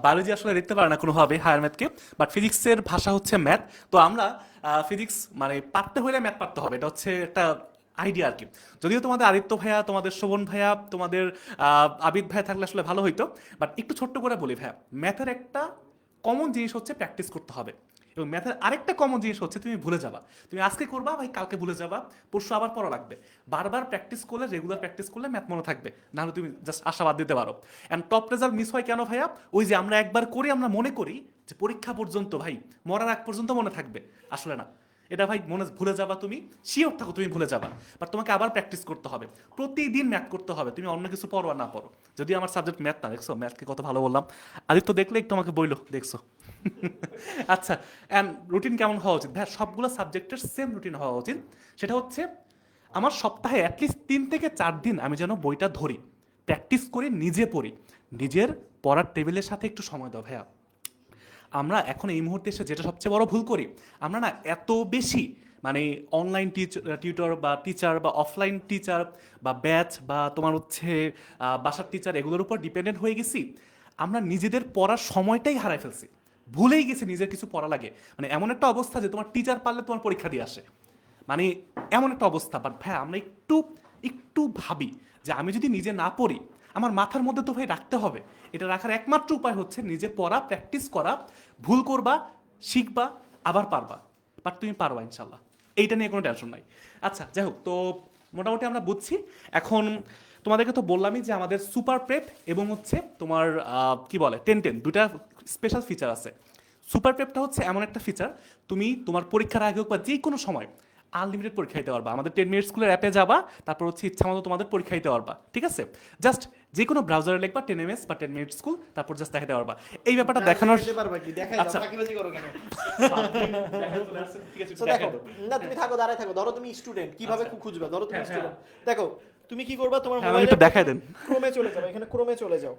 বায়োলজি আসলে দেখতে পারে না কোনোভাবে হায়ার ম্যাথকে, বাট ফিজিক্সের ভাষা হচ্ছে ম্যাথ। তো আমরা ফিজিক্স মানে পারতে হলে ম্যাথ পারতে হবে, এটা হচ্ছে একটা আইডিয়া আর কি। যদিও তোমাদের আদিত্য ভাইয়া, তোমাদের শোভন ভাইয়া, তোমাদের আবিদ ভাইয়া থাকলে আসলে ভালো হইতো, বাট একটু ছোট্ট করে বলি ভাইয়া, ম্যাথের একটা কমন জিনিস হচ্ছে প্র্যাকটিস করতে হবে। এবং ম্যাথের আরেকটা কমন জিনিস হচ্ছে তুমি ভুলে যাবা। তুমি আজকে করবা ভাই, কালকে ভুলে যাবা, পরশু আবার পড়া লাগবে। বারবার প্র্যাকটিস করলে, রেগুলার প্র্যাকটিস করলে ম্যাথ মনে থাকবে, নাহলে তুমি জাস্ট আশাবাদ দিতে পারো। অ্যান্ড টপ রেজাল্ট মিস হয় কেন ভাইয়া? ওই যে আমরা একবার করি, আমরা মনে করি যে পরীক্ষা পর্যন্ত ভাই, মরার আগ পর্যন্ত মনে থাকবে, আসলে না। এটা ভাই মনে ভুলে যাবা, তুমি শিওর থাকো তুমি ভুলে যাবা, বাট তোমাকে আবার প্র্যাকটিস করতে হবে, প্রতিদিন ম্যাথ করতে হবে, তুমি অন্য কিছু পড়ো আর না পড়ো। যদি আমার সাবজেক্ট ম্যাথ না, দেখছো ম্যাথকে কত ভালো বললাম। আদিত্য দেখলে একটু আমাকে বইলো, দেখছো। আচ্ছা, অ্যান্ড রুটিন কেমন হওয়া উচিত ভাই? সবগুলো সাবজেক্টের সেম রুটিন হওয়া উচিত। সেটা হচ্ছে আমার সপ্তাহে অ্যাটলিস্ট 3 থেকে 4 দিন আমি যেন বইটা ধরি, প্র্যাকটিস করি, নিজে পড়ি, নিজের পড়ার টেবিলের সাথে একটু সময় দাও ভাইয়া। আমরা এখন এই মুহূর্তে এসে যেটা সবচেয়ে বড় ভুল করি, আমরা না এত বেশি মানে অনলাইন টিউটর বা টিচার বা অফলাইন টিচার বা ব্যাচ বা তোমার হচ্ছে বাসার টিচার, এগুলোর উপর ডিপেন্ডেন্ট হয়ে গেছি। আমরা নিজেদের পড়ার সময়টাই হারাই ফেলছি, ভুলেই গেছি নিজের কিছু পড়া লাগে। মানে এমন একটা অবস্থা যে তোমার টিচার পারলে তোমার পরীক্ষা দিয়ে আসে, মানে এমন একটা অবস্থা। বাট ভাই আমরা একটু একটু ভাবি যে আমি যদি নিজে না পড়ি, আমার মাথার মধ্যে তো ভাই রাখতে হবে। এটা রাখার একমাত্র উপায় হচ্ছে নিজে পড়া, প্র্যাকটিস করা। ভুল করবা, শিখবা, আবার পারবা, বাট তুমি পারবা ইনশাল্লাহ, এইটা নিয়ে কোনো টেনশন নাই। আচ্ছা যাই হোক, তো মোটামুটি আমরা বুঝছি। এখন তোমাদেরকে তো বললামই যে আমাদের সুপার প্রেপ এবং হচ্ছে তোমার কি বলে 10-10 দুটা স্পেশাল ফিচার আছে। সুপার প্রেপটা হচ্ছে এমন একটা ফিচার, তুমি তোমার পরীক্ষার আগে হোক বা যে কোনো সময় আনলিমিটেড পরীক্ষা দিতে পারবা। আমাদের 10 মিনিট স্কুলের অ্যাপে যাবা, তারপর হচ্ছে ইচ্ছা মতো তোমাদের পরীক্ষা দিতে পারবা, ঠিক আছে? জাস্ট যে কোনো ব্রাউজারে লিখবা 10 ms বা 10 মিনিট স্কুল, তারপর জাস্ট দেখাতে পারবা। এই ব্যাপারটা দেখানোর দেখাতে পারবা কি? দেখাই আচ্ছা। দাও, ফাঁকিবাজি করো কেন? ঠিক আছে, So দেখো, না তুমি থাকো, দাঁড়ায় থাকো। ধরো তুমি স্টুডেন্ট, কিভাবে খুঁজবা? ধরো তুমি স্টুডেন্ট, দেখো তুমি কি করবা, তোমার হ্যাঁ, আমাকে মোবাইলে একটু দেখায় দেন। ক্রোমে চলে যাও, এখানে ক্রোমে চলে যাও।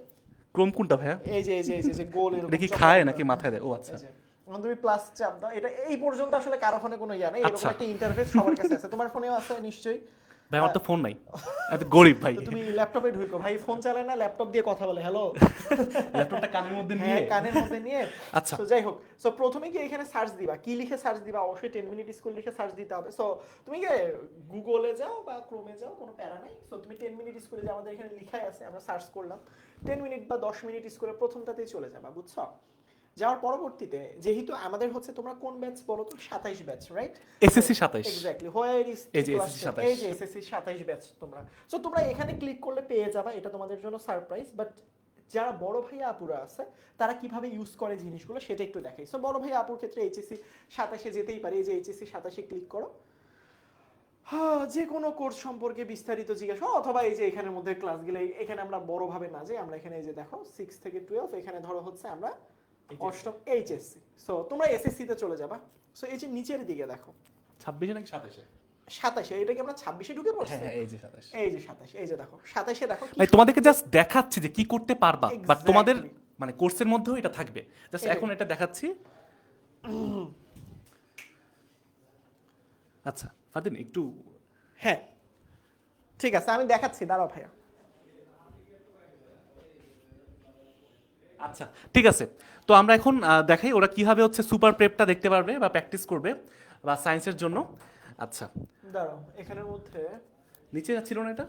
ক্রোম কোনটা ভাইয়া? এই যে গোল এরকম এটা কি চক্র খায় করা। নাকি মাথায় দেয়? ও আচ্ছা। এই যে, এখন তুমি প্লাস চাপ দাও। এটা এই পর্যন্ত আসলে কারো ফোনে কোনো ইয়া নেই, এরকম আচ্ছা। একটা ইন্টারফেস সবার কাছে আছে। তোমার ফোনেও আছে নিশ্চয়ই। ভাই আমার তো ফোন নাই, এত গরিব ভাই। তো তুমি ল্যাপটপে ঢুকো, ভাই ফোন চালায় না, ল্যাপটপ দিয়ে কথা বলে, হ্যালো। ল্যাপটপটা কানের মধ্যে নিয়ে। হ্যাঁ, কানের মধ্যে নিয়ে। আচ্ছা। তো যাই হোক, সো প্রথমে কি এখানে সার্চ দিবা, কি লিখে সার্চ দিবা? অবশ্যই 10 মিনিট স্কুল লিখে সার্চ দিতে হবে। সো তুমি কি গুগলে যাও বা ক্রোমে যাও, কোনো প্যারা নাই। সো তুমি 10 মিনিট স্কুলে যে আমাদের এখানে লেখাই আছে, আমরা সার্চ করলাম 10 মিনিট বা 10 মিনিট স্কুলের প্রথমটাতেই চলে যাবা, বুঝছো? যাওয়ার পরবর্তীতে যেহেতু আমাদের হচ্ছে, তোমরা কোন ব্যাচ বলো তো? 27 batch, right? SSC 27। Exactly, where is এই যে SSC 27 এই যে এসএসসি 27 ব্যাচ তোমরা। সো তোমরা এখানে ক্লিক করলে পেয়ে যাবা, এটা তোমাদের জন্য সারপ্রাইজ। বাট যারা বড় ভাইয়া আপুরা আছে, তারা কিভাবে ইউজ করে জিনিসগুলো সেটা একটু দেখাই। সো বড় ভাইয়া আপুর ক্ষেত্রে এইচএসসি 27 যেতেই পারে। এই যে এইচএসসি 27 ক্লিক করো, হ্যাঁ, যে কোনো কোর্স সম্পর্কে বিস্তারিত জিজ্ঞাসা, অথবা এই যে এখানের মধ্যে ক্লাসগুলো, এখানে আমরা বড়ভাবে না যাই, আমরা এখানে এই যে দেখো 6 থেকে 12, এখানে ধরো হচ্ছে আমরা অষ্টম এইচএসসি। সো তোমরা এসএসসি তে চলে যাবা। সো এই যে নিচের দিকে দেখো, 26 নাকি 27? 27 এটা কি আমরা 26 ঢুকে পড়ছি? হ্যাঁ এই যে 27 এই যে 27 এই যে দেখো 27 দেখো কি ভাই তোমাদেরকে জাস্ট দেখাচ্ছি যে কি করতে পারবা, বাট Exactly. তোমাদের মানে কোর্সের মধ্যেও এটা থাকবে, জাস্ট এটাই। এখন এটা দেখাচ্ছি। আচ্ছা ফারদিন একটু হ্যাঁ ঠিক আছে আমি দেখাচ্ছি, দাঁড়াও ভাইয়া। আচ্ছা ঠিক আছে, তো আমরা এখন দেখাই ওরা কিভাবে হচ্ছে সুপার প্রেপটা দেখতে পারবে বা প্র্যাকটিস করবে বা সায়েন্সের জন্য। আচ্ছা দাঁড়াও এখানের মধ্যে নিচে ছিল না এটা,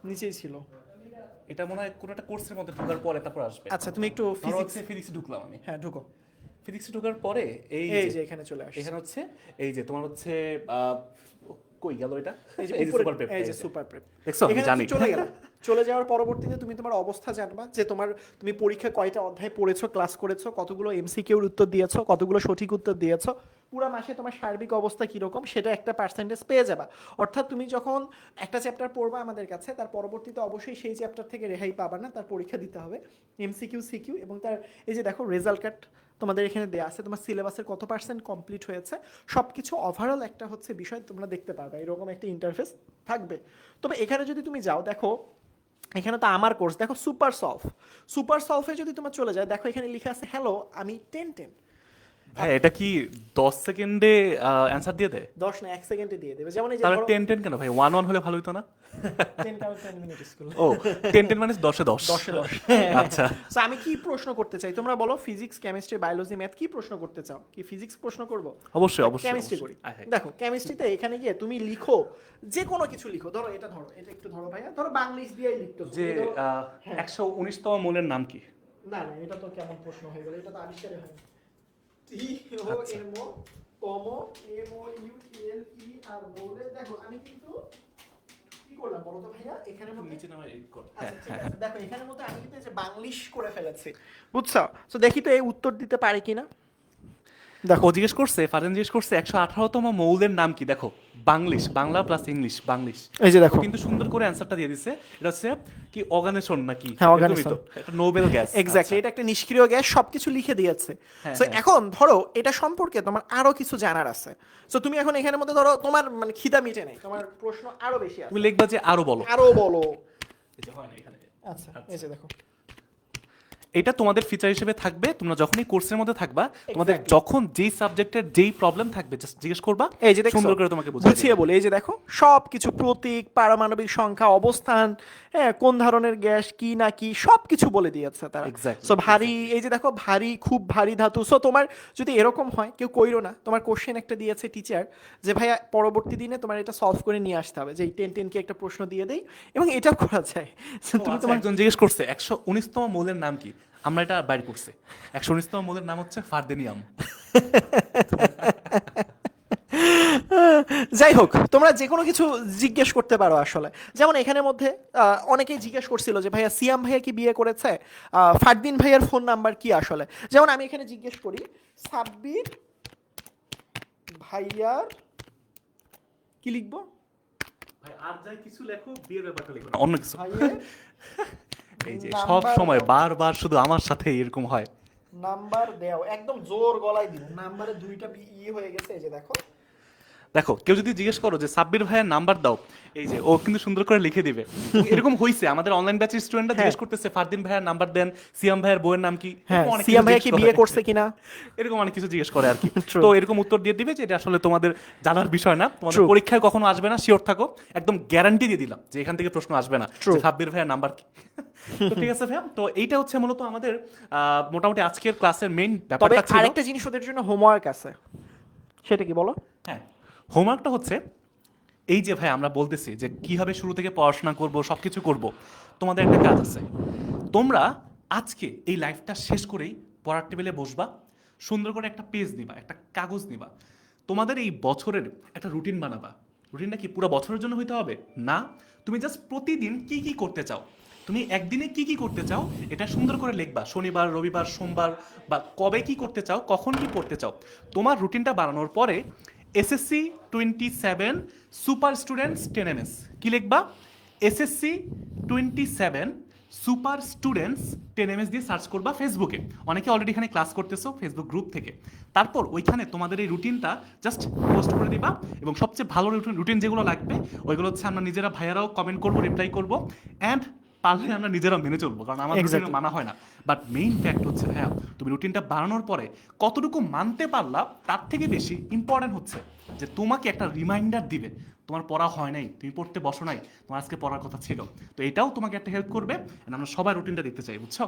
নিচেই ছিল। এটা মনে হয় কোনো একটা কোর্সের মধ্যে ঢোকার পরে তারপর আসবে। আচ্ছা তুমি একটু ফিজিক্স ফিজিক্স, ফিজিক্সে ঢুকলাম আমি, হ্যাঁ ঢুকো। ফিজিক্সে ঢোকার পরে এই এই যে যে এখানে চলে আসছে, এখানে হচ্ছে এই যে তোমার হচ্ছে কই গেল এটা, এই যে এই যে উপরে, সুপার প্রেপ, এই যে সুপার প্রেপ দেখছো আমি এখানে জানি। চলে গেল। চলে যাওয়ার পরবর্তীতে তুমি তোমার অবস্থা জানবা যে তুমি পরীক্ষায় কয়টা অধ্যায় পড়েছো, ক্লাস করেছো, কতগুলো এমসিকিউর উত্তর দিয়েছো, কতগুলো সঠিক উত্তর দিয়েছো, পুরো মাসে তোমার সার্বিক অবস্থা কিরকম সেটা একটা পার্সেন্টেজ পেয়ে যাবা। অর্থাৎ তুমি যখন একটা চ্যাপ্টার পড়বা আমাদের কাছে, তার পরবর্তীতে অবশ্যই সেই চ্যাপ্টার থেকে রেহাই পাবা না, তার পরীক্ষা দিতে হবে এমসিকিউ সিকিউ, এবং তার এই যে দেখো রেজাল্ট কার্ড তোমাদের এখানে দেওয়া আছে, তোমার সিলেবাসের কত পার্সেন্ট কমপ্লিট হয়েছে সব কিছু ওভারঅল একটা হচ্ছে বিষয় তোমরা দেখতে পারবে, এরকম একটা ইন্টারফেস থাকবে। তবে এখানে যদি তুমি যাও দেখো এখানে তো আমার কোর্স দেখো সুপার সলভে যদি তোমার চলে যায় দেখো এখানে লেখা আছে হ্যালো আমি 10 ভাই এটা কি 10 সেকেন্ডে অ্যানসার দিয়ে দেয়? 10 না 1 সেকেন্ডে দিয়ে দেবে। যেমন এই যে তাহলে ধরো 10 10 কেন ভাই, 1 1 হলে ভালো হতো না? 10 মিনিট স্কুল ও 10 10 মানে 10 এ 10। 10 এ 10 আচ্ছা সো আমি কি প্রশ্ন করতে চাই তোমরা বলো, ফিজিক্স কেমিস্ট্রি বায়োলজি ম্যাথ কি প্রশ্ন করতে চাও? কি ফিজিক্স প্রশ্ন করব? অবশ্যই অবশ্যই কেমিস্ট্রি করি। দেখো কেমিস্ট্রিতে এখানে গিয়ে তুমি লিখো যে কোনো কিছু লিখো, ধরো এটা ধরো, এটা একটু ধরো ভাইয়া, ধরো বাংলিশ দিয়েই লিখতো যে 119তম মৌলের নাম কি? না না এটা তো কেমন প্রশ্ন হয়ে গেল, এটা তো আবিষ্কারই হয় টি ও আচ্ছা। এম ও তমো M O U L E R বলে দেখো আমি কিন্তু কি করলাম বলো তো ভাইয়া এখানের মধ্যে নিচে নামে এডিট কর। আচ্ছা, ঠিক আছে, দেখো এখানের মধ্যে আমি কিন্তু এই যে বাংলিশ করে ফেলেছি, বুঝছো? তো দেখি তো এই উত্তর দিতে পারি কিনা। দেখো ও জিজ্ঞেস করছে, ফারজান জিজ্ঞেস করছে 118তম মৌলের নাম কি। দেখো Banglish, Bangla plus English, Banglish. এই যে দেখো ও কিন্তু সুন্দর করে অ্যানসারটা দিয়ে দিছে, এটা হচ্ছে কি অর্গানেশন নাকি? হ্যাঁ, এরকমই অর্গানেশন। তো, একটা নোবেল গ্যাস। এক্স্যাক্টলি, এটা একটা নিষ্ক্রিয় গ্যাস, সবকিছু লিখে দিয়েছে। হ্যাঁ, সো হ্যাঁ। এখন ধরো এটা সম্পর্কে তোমার আরো কিছু জানার আছে, সো তুমি এখন এখানের মধ্যে ধরো তোমার মানে খিদা মিটে নাই, তোমার প্রশ্ন আরো বেশি আছে, তুমি লিখবা যে আরো বলো। আরো বলো। এই যে হয় না এখানে। আচ্ছা এই যে দেখো এটা তোমাদের ফিচার হিসেবে থাকবে, তোমরা যখনই কোর্সের মধ্যে থাকবা তোমাদের Exactly. যখন যেই সাবজেক্টের যেই প্রবলেম থাকবে জাস্ট জিজ্ঞেস করবা, এই যে দেখো সুন্দর করে তোমাকে বুঝিয়ে বলে, এই যে দেখো সবকিছু প্রতীক, পারমাণবিক সংখ্যা, অবস্থান, হ্যাঁ কোন ধরনের গ্যাস কি না কি সবকিছু বলে দিয়েছে তারা। Exactly, সো ভারী, এই যে দেখো ভারী, খুব ভারী ধাতু। সো তোমার যদি এরকম হয় কেউ কইরো না, তোমার কোশ্চেন একটা দিয়েছে টিচার যে ভাইয়া পরবর্তী দিনে তোমার এটা সলভ করে নিয়ে আসতে হবে, যে এই 10 কে একটা প্রশ্ন দিয়ে দেই, এবং এটাও করা যায়। So তুমি তোমার একজন জিজ্ঞেস করছে 119তম মৌলের নাম কি, আমরা এটা বাইর করছি। 119তম মৌলের নাম হচ্ছে ফারদেনিয়াম। যাই হোক তোমরা যে কোনো কিছু জিজ্ঞেস করতে পারো আসলে। যেমন এখানের মধ্যে অনেকেই জিজ্ঞেস করছিল যে ভাইয়া সিয়াম ভাইয়া কি বিয়ে করেছে, ফারদিন ভাইয়ার ফোন নাম্বার কি আসলে। যেমন আমি এখানে জিজ্ঞেস করি সাব্বির ভাইয়ার কি লিখবো, ভাই আর যাই কিছু লেখো, বিয়ের ব্যাপারটা লিখো না, অন্য কিছু। ভাইয়ের এই যে নাম্বার সব সময় দাও। বারবার শুধু আমার সাথে এরকম হয়। নাম্বার দেও, একদম জোর গলায় দিব, নাম্বারে দুইটা হয়ে গেছে, এই যে দেখো। দেখো কেউ যদি জিজ্ঞেস করো যে সাব্বির ভাইয়ের নাম্বার দাও, এই যে ও কিন্তু সুন্দর করে লিখে দিবে। এরকম হইছে আমাদের অনলাইন ব্যাচের স্টুডেন্টরা জিজ্ঞেস করতেছে ফারদিন ভাইয়ের নাম্বার দেন, সিয়াম ভাইয়ের বইয়ের নাম কি, হ্যাঁ এরকম অনেক সিয়াম কিছু ভাইয়া কি জিজ্ঞেস বিয়ে করে। করছে কিনা। এরকম অনেক কিছু জিজ্ঞেস করে আর কি। True. তো এরকম উত্তর দিয়ে দিবে যে এটা আসলে তোমাদের জানার বিষয় না, তোমাদের True. পরীক্ষায় কখনো আসবে না, শিওর থাকো। একদম গ্যারান্টি দিয়ে দিলাম যে এখান থেকে প্রশ্ন আসবে না True. যে সাব্বির ভাইয়ের নাম্বার কি। তো ঠিক আছে ভাইয়া, তো এইটা হচ্ছে মূলত আমাদের মোটামুটি আজকের ক্লাসের মেইন তবে ব্যাপারটা ছিল। আরেকটা জিনিস ওদের জন্য হোমওয়ার্ক আছে, সেটা কি বলো? হ্যাঁ, হোমওয়ার্কটা হচ্ছে এই যে ভাই আমরা বলতেছি যে কিভাবে শুরু থেকে পড়াশোনা করব, সবকিছু করব, তোমাদের একটা কাজ আছে। তোমরা আজকে এই লাইফটা শেষ করেই পড়ার টেবিলে বসবা, সুন্দর করে একটা পেজ নিবা, একটা কাগজ নিবা, তোমাদের এই বছরের একটা রুটিন বানাবা। রুটিনটা কি পুরো বছরের জন্য হইতে হবে না, তুমি জাস্ট প্রতিদিন কি কি করতে চাও, তুমি একদিনে কি কি করতে চাও এটা সুন্দর করে লিখবা। শনিবার, রবিবার, সোমবার, বা কবে কি করতে চাও, কখন কি করতে চাও। তোমার রুটিনটা বানানোর পরে এসএসসি 27 সুপার স্টুডেন্টস 10 MS কি লিখবা, এসএসসি 27 সুপার স্টুডেন্টস 10 MS দিয়ে সার্চ করবা ফেসবুকে। অনেকে অলরেডি এখানে ক্লাস করতেছো ফেসবুক গ্রুপ থেকে। তারপর ওইখানে তোমাদের এই রুটিনটা জাস্ট পোস্ট করে দিবা, এবং সবচেয়ে ভালো রুটিন যেগুলো লাগবে ওইগুলো হচ্ছে আমরা নিজেরা ভাইয়ারাও কমেন্ট করবো, রিপ্লাই করবো, অ্যান্ড পারলে আমরা নিজেরা মেনে চলবো, কারণ আমার Exactly. রুটিনে মানা হয় না। বাট মেইন ফ্যাক্ট হচ্ছে ভাইয়া, তুমি রুটিনটা বানানোর পরে কতটুকু মানতে পারলা তার থেকে বেশি ইম্পর্টেন্ট হচ্ছে যে তোমাকে একটা রিমাইন্ডার দিবে তোমার পড়া হয় নাই, তুমি পড়তে বসো নাই, তোমার আজকে পড়ার কথা ছিল। তো এটাও তোমাকে একটা হেল্প করবে, and আমরা সবাই রুটিনটা দেখতে চাই, বুঝছো?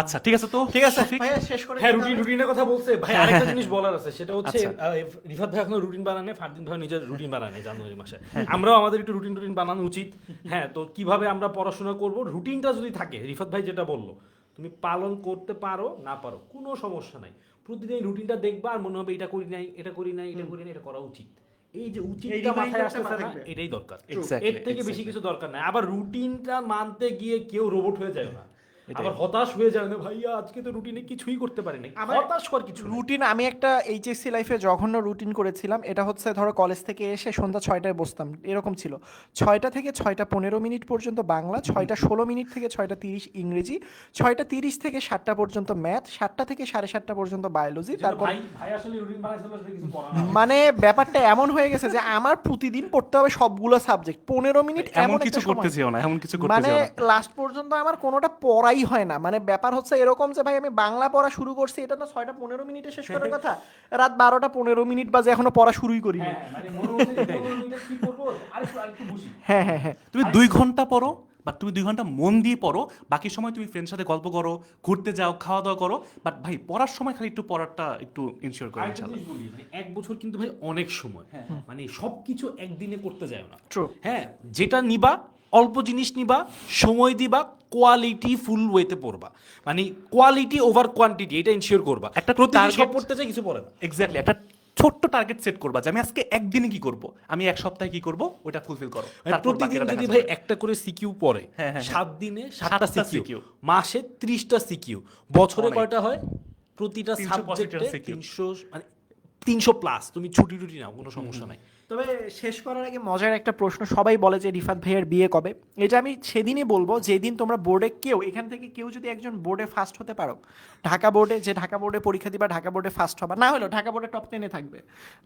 আচ্ছা ঠিক আছে, তো ঠিক আছে শফিক? ভাইয়া শেষ করে হ্যাঁ, দিতে হবে। রুটিনের কথা বলছে ভাই। আরেকটা জিনিস বলার আছে, সেটা হচ্ছে আচ্ছা। রিফাত ভাই এখনো রুটিন বানানে, ফারদিন ভাই নিজের রুটিন বানানে জানুয়ারি মাসে। আমরাও আমাদের একটু রুটিন বানানো উচিত। হ্যাঁ, তো কিভাবে আমরা পড়াশোনা করব, রুটিনটা যদি থাকে, রিফাত ভাই যেটা বললো, তুমি পালন করতে পারো না পারো কোনো সমস্যা নাই, প্রতিদিন রুটিনটা দেখবা আর মনে হবে এটা করি নাই, এটা করি নাই, এটা করি নাই, এটা করা উচিত। এই যে এই উচিতটা reminder মাথায় টা আসতেছে না, থাকবে। এটাই দরকার। Exactly, এর থেকে বেশি exactly. কিছু দরকার নাই। আবার রুটিনটা মানতে গিয়ে কেউ রোবট হয়ে যায় না, এটাই। আবার হতাশ হয়ে যায় না, ভাইয়া আজকে তো রুটিনে কিছুই করতে পারিনি। আমার হতাশ হওয়ার কিছু নেই। রুটিন, আমি একটা এইচএসসি লাইফে জঘন্য রুটিন করেছিলাম। এটা হচ্ছে ধরো কলেজ থেকে এসে সন্ধ্যা 6টায় বসতাম, এরকম ছিল। 6টা থেকে 6টা 15 পর্যন্ত বাংলা, 6টা 16 থেকে 6টা 30 ইংরেজি, 6টা 30 থেকে 7টা পর্যন্ত ম্যাথ, 7টা থেকে 7:30 পর্যন্ত বায়োলজি। তারপর ভাই আসলে রুটিন বানাইছিল, আসলে কিছু করা না। মানে ব্যাপারটা এমন হয়ে গেছে যে আমার প্রতিদিন পড়তে হবে সবগুলো সাবজেক্ট 15 মিনিট, এমন এমন কিছু একটা করতে সময়। যেও না, এমন কিছু করতে মানে যেও না। লাস্ট পর্যন্ত আমার কোনোটা পড়াই হয় না। মানে ব্যাপার হচ্ছে এরকম যে ভাই আমি বাংলা পড়া শুরু করছি, এটা তো 6টা 15 শেষ করার কথা, রাত 12টা 15 বাজে এখনো পড়া শুরুই করিনি। হ্যাঁ, মানে মনে হচ্ছে যে 15 মিনিটে কি করবো, আরেকটু বসি। হ্যাঁ হ্যাঁ হ্যাঁ তুমি 2 ঘন্টা পড়ো, বা তুমি 2 ঘন্টা মন দিয়ে পড়ো, বাকি সময় তুমি ফ্রেন্ডের সাথে গল্প করো, ঘুরতে যাও, খাওয়া দাওয়া করো, বাট ভাই পড়ার সময় খালি একটু পড়াটা একটু ইনশিওর করো আরেকটা ইনশাআল্লাহ। জিনিস বলি, মানে 1 বছর কিন্তু ভাই অনেক সময়, মানে সবকিছু একদিনে করতে যায় না। True. হ্যাঁ, যেটা নিবা অল্প জিনিস নিবা, সময় দিবা, কোয়ালিটি ফুল ওয়েতে পড়বা, মানে কোয়ালিটি ওভার কোয়ান্টিটি, এটা ইনশিওর করবা। একটা প্রতিদিন সব target- পড়তে চাই, কিছু পড়ে না। এক্স্যাক্টলি, একটা ছোট্ট টার্গেট সেট করবা যে আমি আজকে একদিনে কি করব, আমি এক সপ্তাহে কি করব, ওটা ফুলফিল করো। তারপর প্রতিদিন বাকিটা যদি দেখা ভাই যাবে। একটা করে সিকিউ পড়ে, হ্যাঁ, হ্যাঁ, 7 দিনে 7টা 7টা সিকিউ, CQ, মাসে 30টা সিকিউ, বছরে অনেক। কয়টা হয়? প্রতিটা 365 সাবজেক্টে CQ 300, মানে 300 প্লাস। তুমি ছুটি টুটি নাও, কোনো সমস্যা নাই। তবে শেষ করার আগে মজার একটা প্রশ্ন, সবাই বলে যে রিফাত ভাইয়ের বিয়ে কবে। এটা আমি সেদিনই বলবো যেদিন তোমরা বোর্ডে এখান থেকে কেউ যদি একজন বোর্ডে ফার্স্ট হতে পারো, ঢাকা বোর্ডে পরীক্ষা দিবা, ঢাকা বোর্ডে ফার্স্ট হবা, না হলেও ঢাকা বোর্ডে টপ 10-এ থাকবে।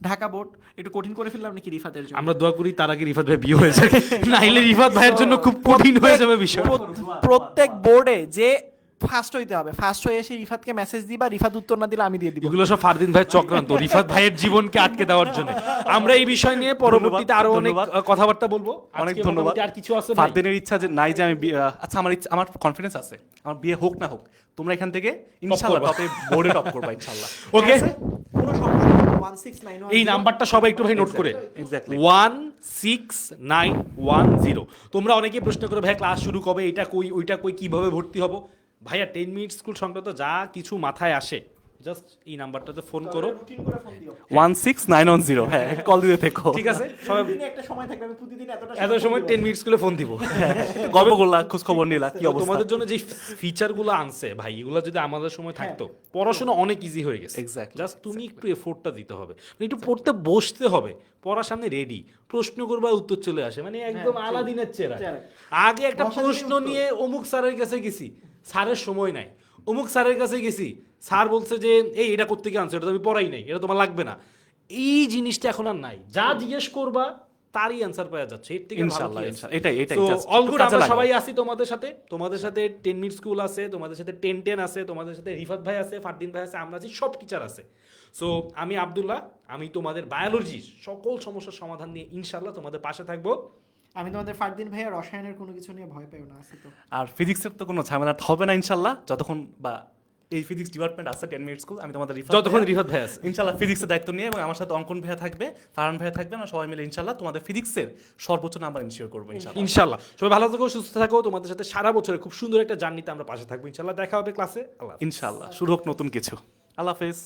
ঢাকা বোর্ড একটু কঠিন করে ফেললাম নাকি রিফাতের জন্য? আমরা দোয়া করি তার আগে রিফাত ভাই বিয়ে হয়ে যায়, নাইলে রিফাত ভাইয়ের জন্য খুব কঠিন হয়ে যাবে বিষয়। প্রত্যেক বোর্ডে যে ফার্স্ট হইতে হবে, ফার্স্ট হয়ে এসে রিফাতকে মেসেজ দিবা, রিফাত উত্তর না দিলে আমি দিয়ে দিব। এগুলো সব ফারদিন ভাইয়ের চক্রান্ত, রিফাত ভাইয়ের জীবনকে আটকে দেওয়ার জন্য। আমরা এই বিষয় নিয়ে পরবর্তীতে আরো অনেক ধন্যবাদ। কথাবার্তা বলবো। অনেক আজকে ধন্যবাদ। মোটামুটি আর কিছু আছে ভাই? ফারদিনের ইচ্ছা যে নাই যে আমি আচ্ছা আমার কনফিডেন্স আছে, আমার বিয়ে হোক না হোক, তোমরা এখান থেকে ইনশাআল্লাহ করবা। টপে বোর্ডে টপ করবা ইনশাআল্লাহ। ওকে, কোনো সমস্যা নেই, 16910 এই নাম্বারটা সবাই একটু ভাই নোট করে, Exactly. 16910। তোমরা অনেকেই প্রশ্ন করে ভাই ক্লাস শুরু কবে, এটা কই ওইটা কই, কিভাবে ভর্তি হব। ভাইয়া 10 মিনিট স্কুল সংক্রান্ত যা কিছু মাথায় আসে, জাস্ট এই নাম্বারটাতে ফোন করো, রুটিন করে ফোন দিও। 16910, হ্যাঁ কল দিতে থেকো। ঠিক আছে? সবাই প্রতিদিন একটা সময় থাকবে, আমি প্রতিদিন এত সময় 10 মিনিট স্কুলে ফোন দিব। গল্প করলা, খোঁজ খবর নিলা, কি অবস্থা। তোমাদের জন্য যে ফিচারগুলো আনছে ভাই, এগুলো যদি আমাদের সময় থাকতো, পড়াশোনা অনেক ইজি হয়ে গেছে। Exactly, জাস্ট তুমি একটু এফোর্টটা দিতে হবে, মানে একটু পড়তে বসতে হবে, পড়ার সামনে রেডি, প্রশ্ন করবা উত্তর চলে আসে, মানে একদম আলাদিনের চেহারা। আগে একটা বসার প্রশ্ন উত্তর। নিয়ে অমুক স্যারের কাছে গেছি, স্যারের সময় নাই, অমুক স্যারের কাছে গেছি, স্যার বলছে যে এই এটা করতে গিয়ে আনছো, এটা তো আমি পড়াই নাই, এটা তোমার লাগবে না। এই জিনিসটা এখন আর নাই, যা জিজ্ঞেস করবা তারই অ্যান্সার পাওয়া যাচ্ছে। এর থেকে ইনশাআল্লাহ, ইনশাআল্লাহ, এটাই just অল একটু গুড। কাজে আমরা লাগাও। সবাই আছি তোমাদের সাথে 10 মিনিট স্কুল আছে, তোমাদের সাথে 10 আছে, তোমাদের সাথে রিফাত ভাই আছে, ফারদিন ভাই আছে, আমরা আছি, সব টিচার আছে। সো আমি আব্দুল্লাহ, আমি তোমাদের বায়োলজির সকল সমস্যার সমাধান নিয়ে ইনশাআল্লাহ তোমাদের পাশে থাকবো। আমি তোমাদের ফারদিন ভাইয়া রসায়নের কোনো কিছু নিয়ে ভয় পেও না, আছে তো। আর ফিজিক্সের তো কোনো ঝামেলা হবে না ইনশাআল্লাহ, যতক্ষণ বা এই ফিজিক্স ডিপার্টমেন্ট আছে 10 মিনিট স্কুল, আমি তোমাদের যতক্ষণ রিফাত ভাই আছে ইনশাআল্লাহ ফিজিক্সের দায়িত্ব নিয়ে, এবং আমার সাথে অঙ্কন ভাইয়া থাকবে, ফারহান ভাইয়া থাকবে, আমরা সবাই মিলে ইনশাআল্লাহ তোমাদের ফিজিক্সের সর্বোচ্চ নাম্বার ইনশিওর করবো ইনশাআল্লাহ। ইনশাআল্লাহ। সবাই ভালো থাকো, সুস্থ থাকো, তোমাদের সাথে সারা বছরে খুব সুন্দর একটা জার্নিতে আমরা পাশে থাকবো ইনশাআল্লাহ। দেখা হবে ক্লাসে। আল্লাহ হাফেজ। ইনশাআল্লাহ শুরু হোক নতুন কিছু। আল্লাহ হাফেজ।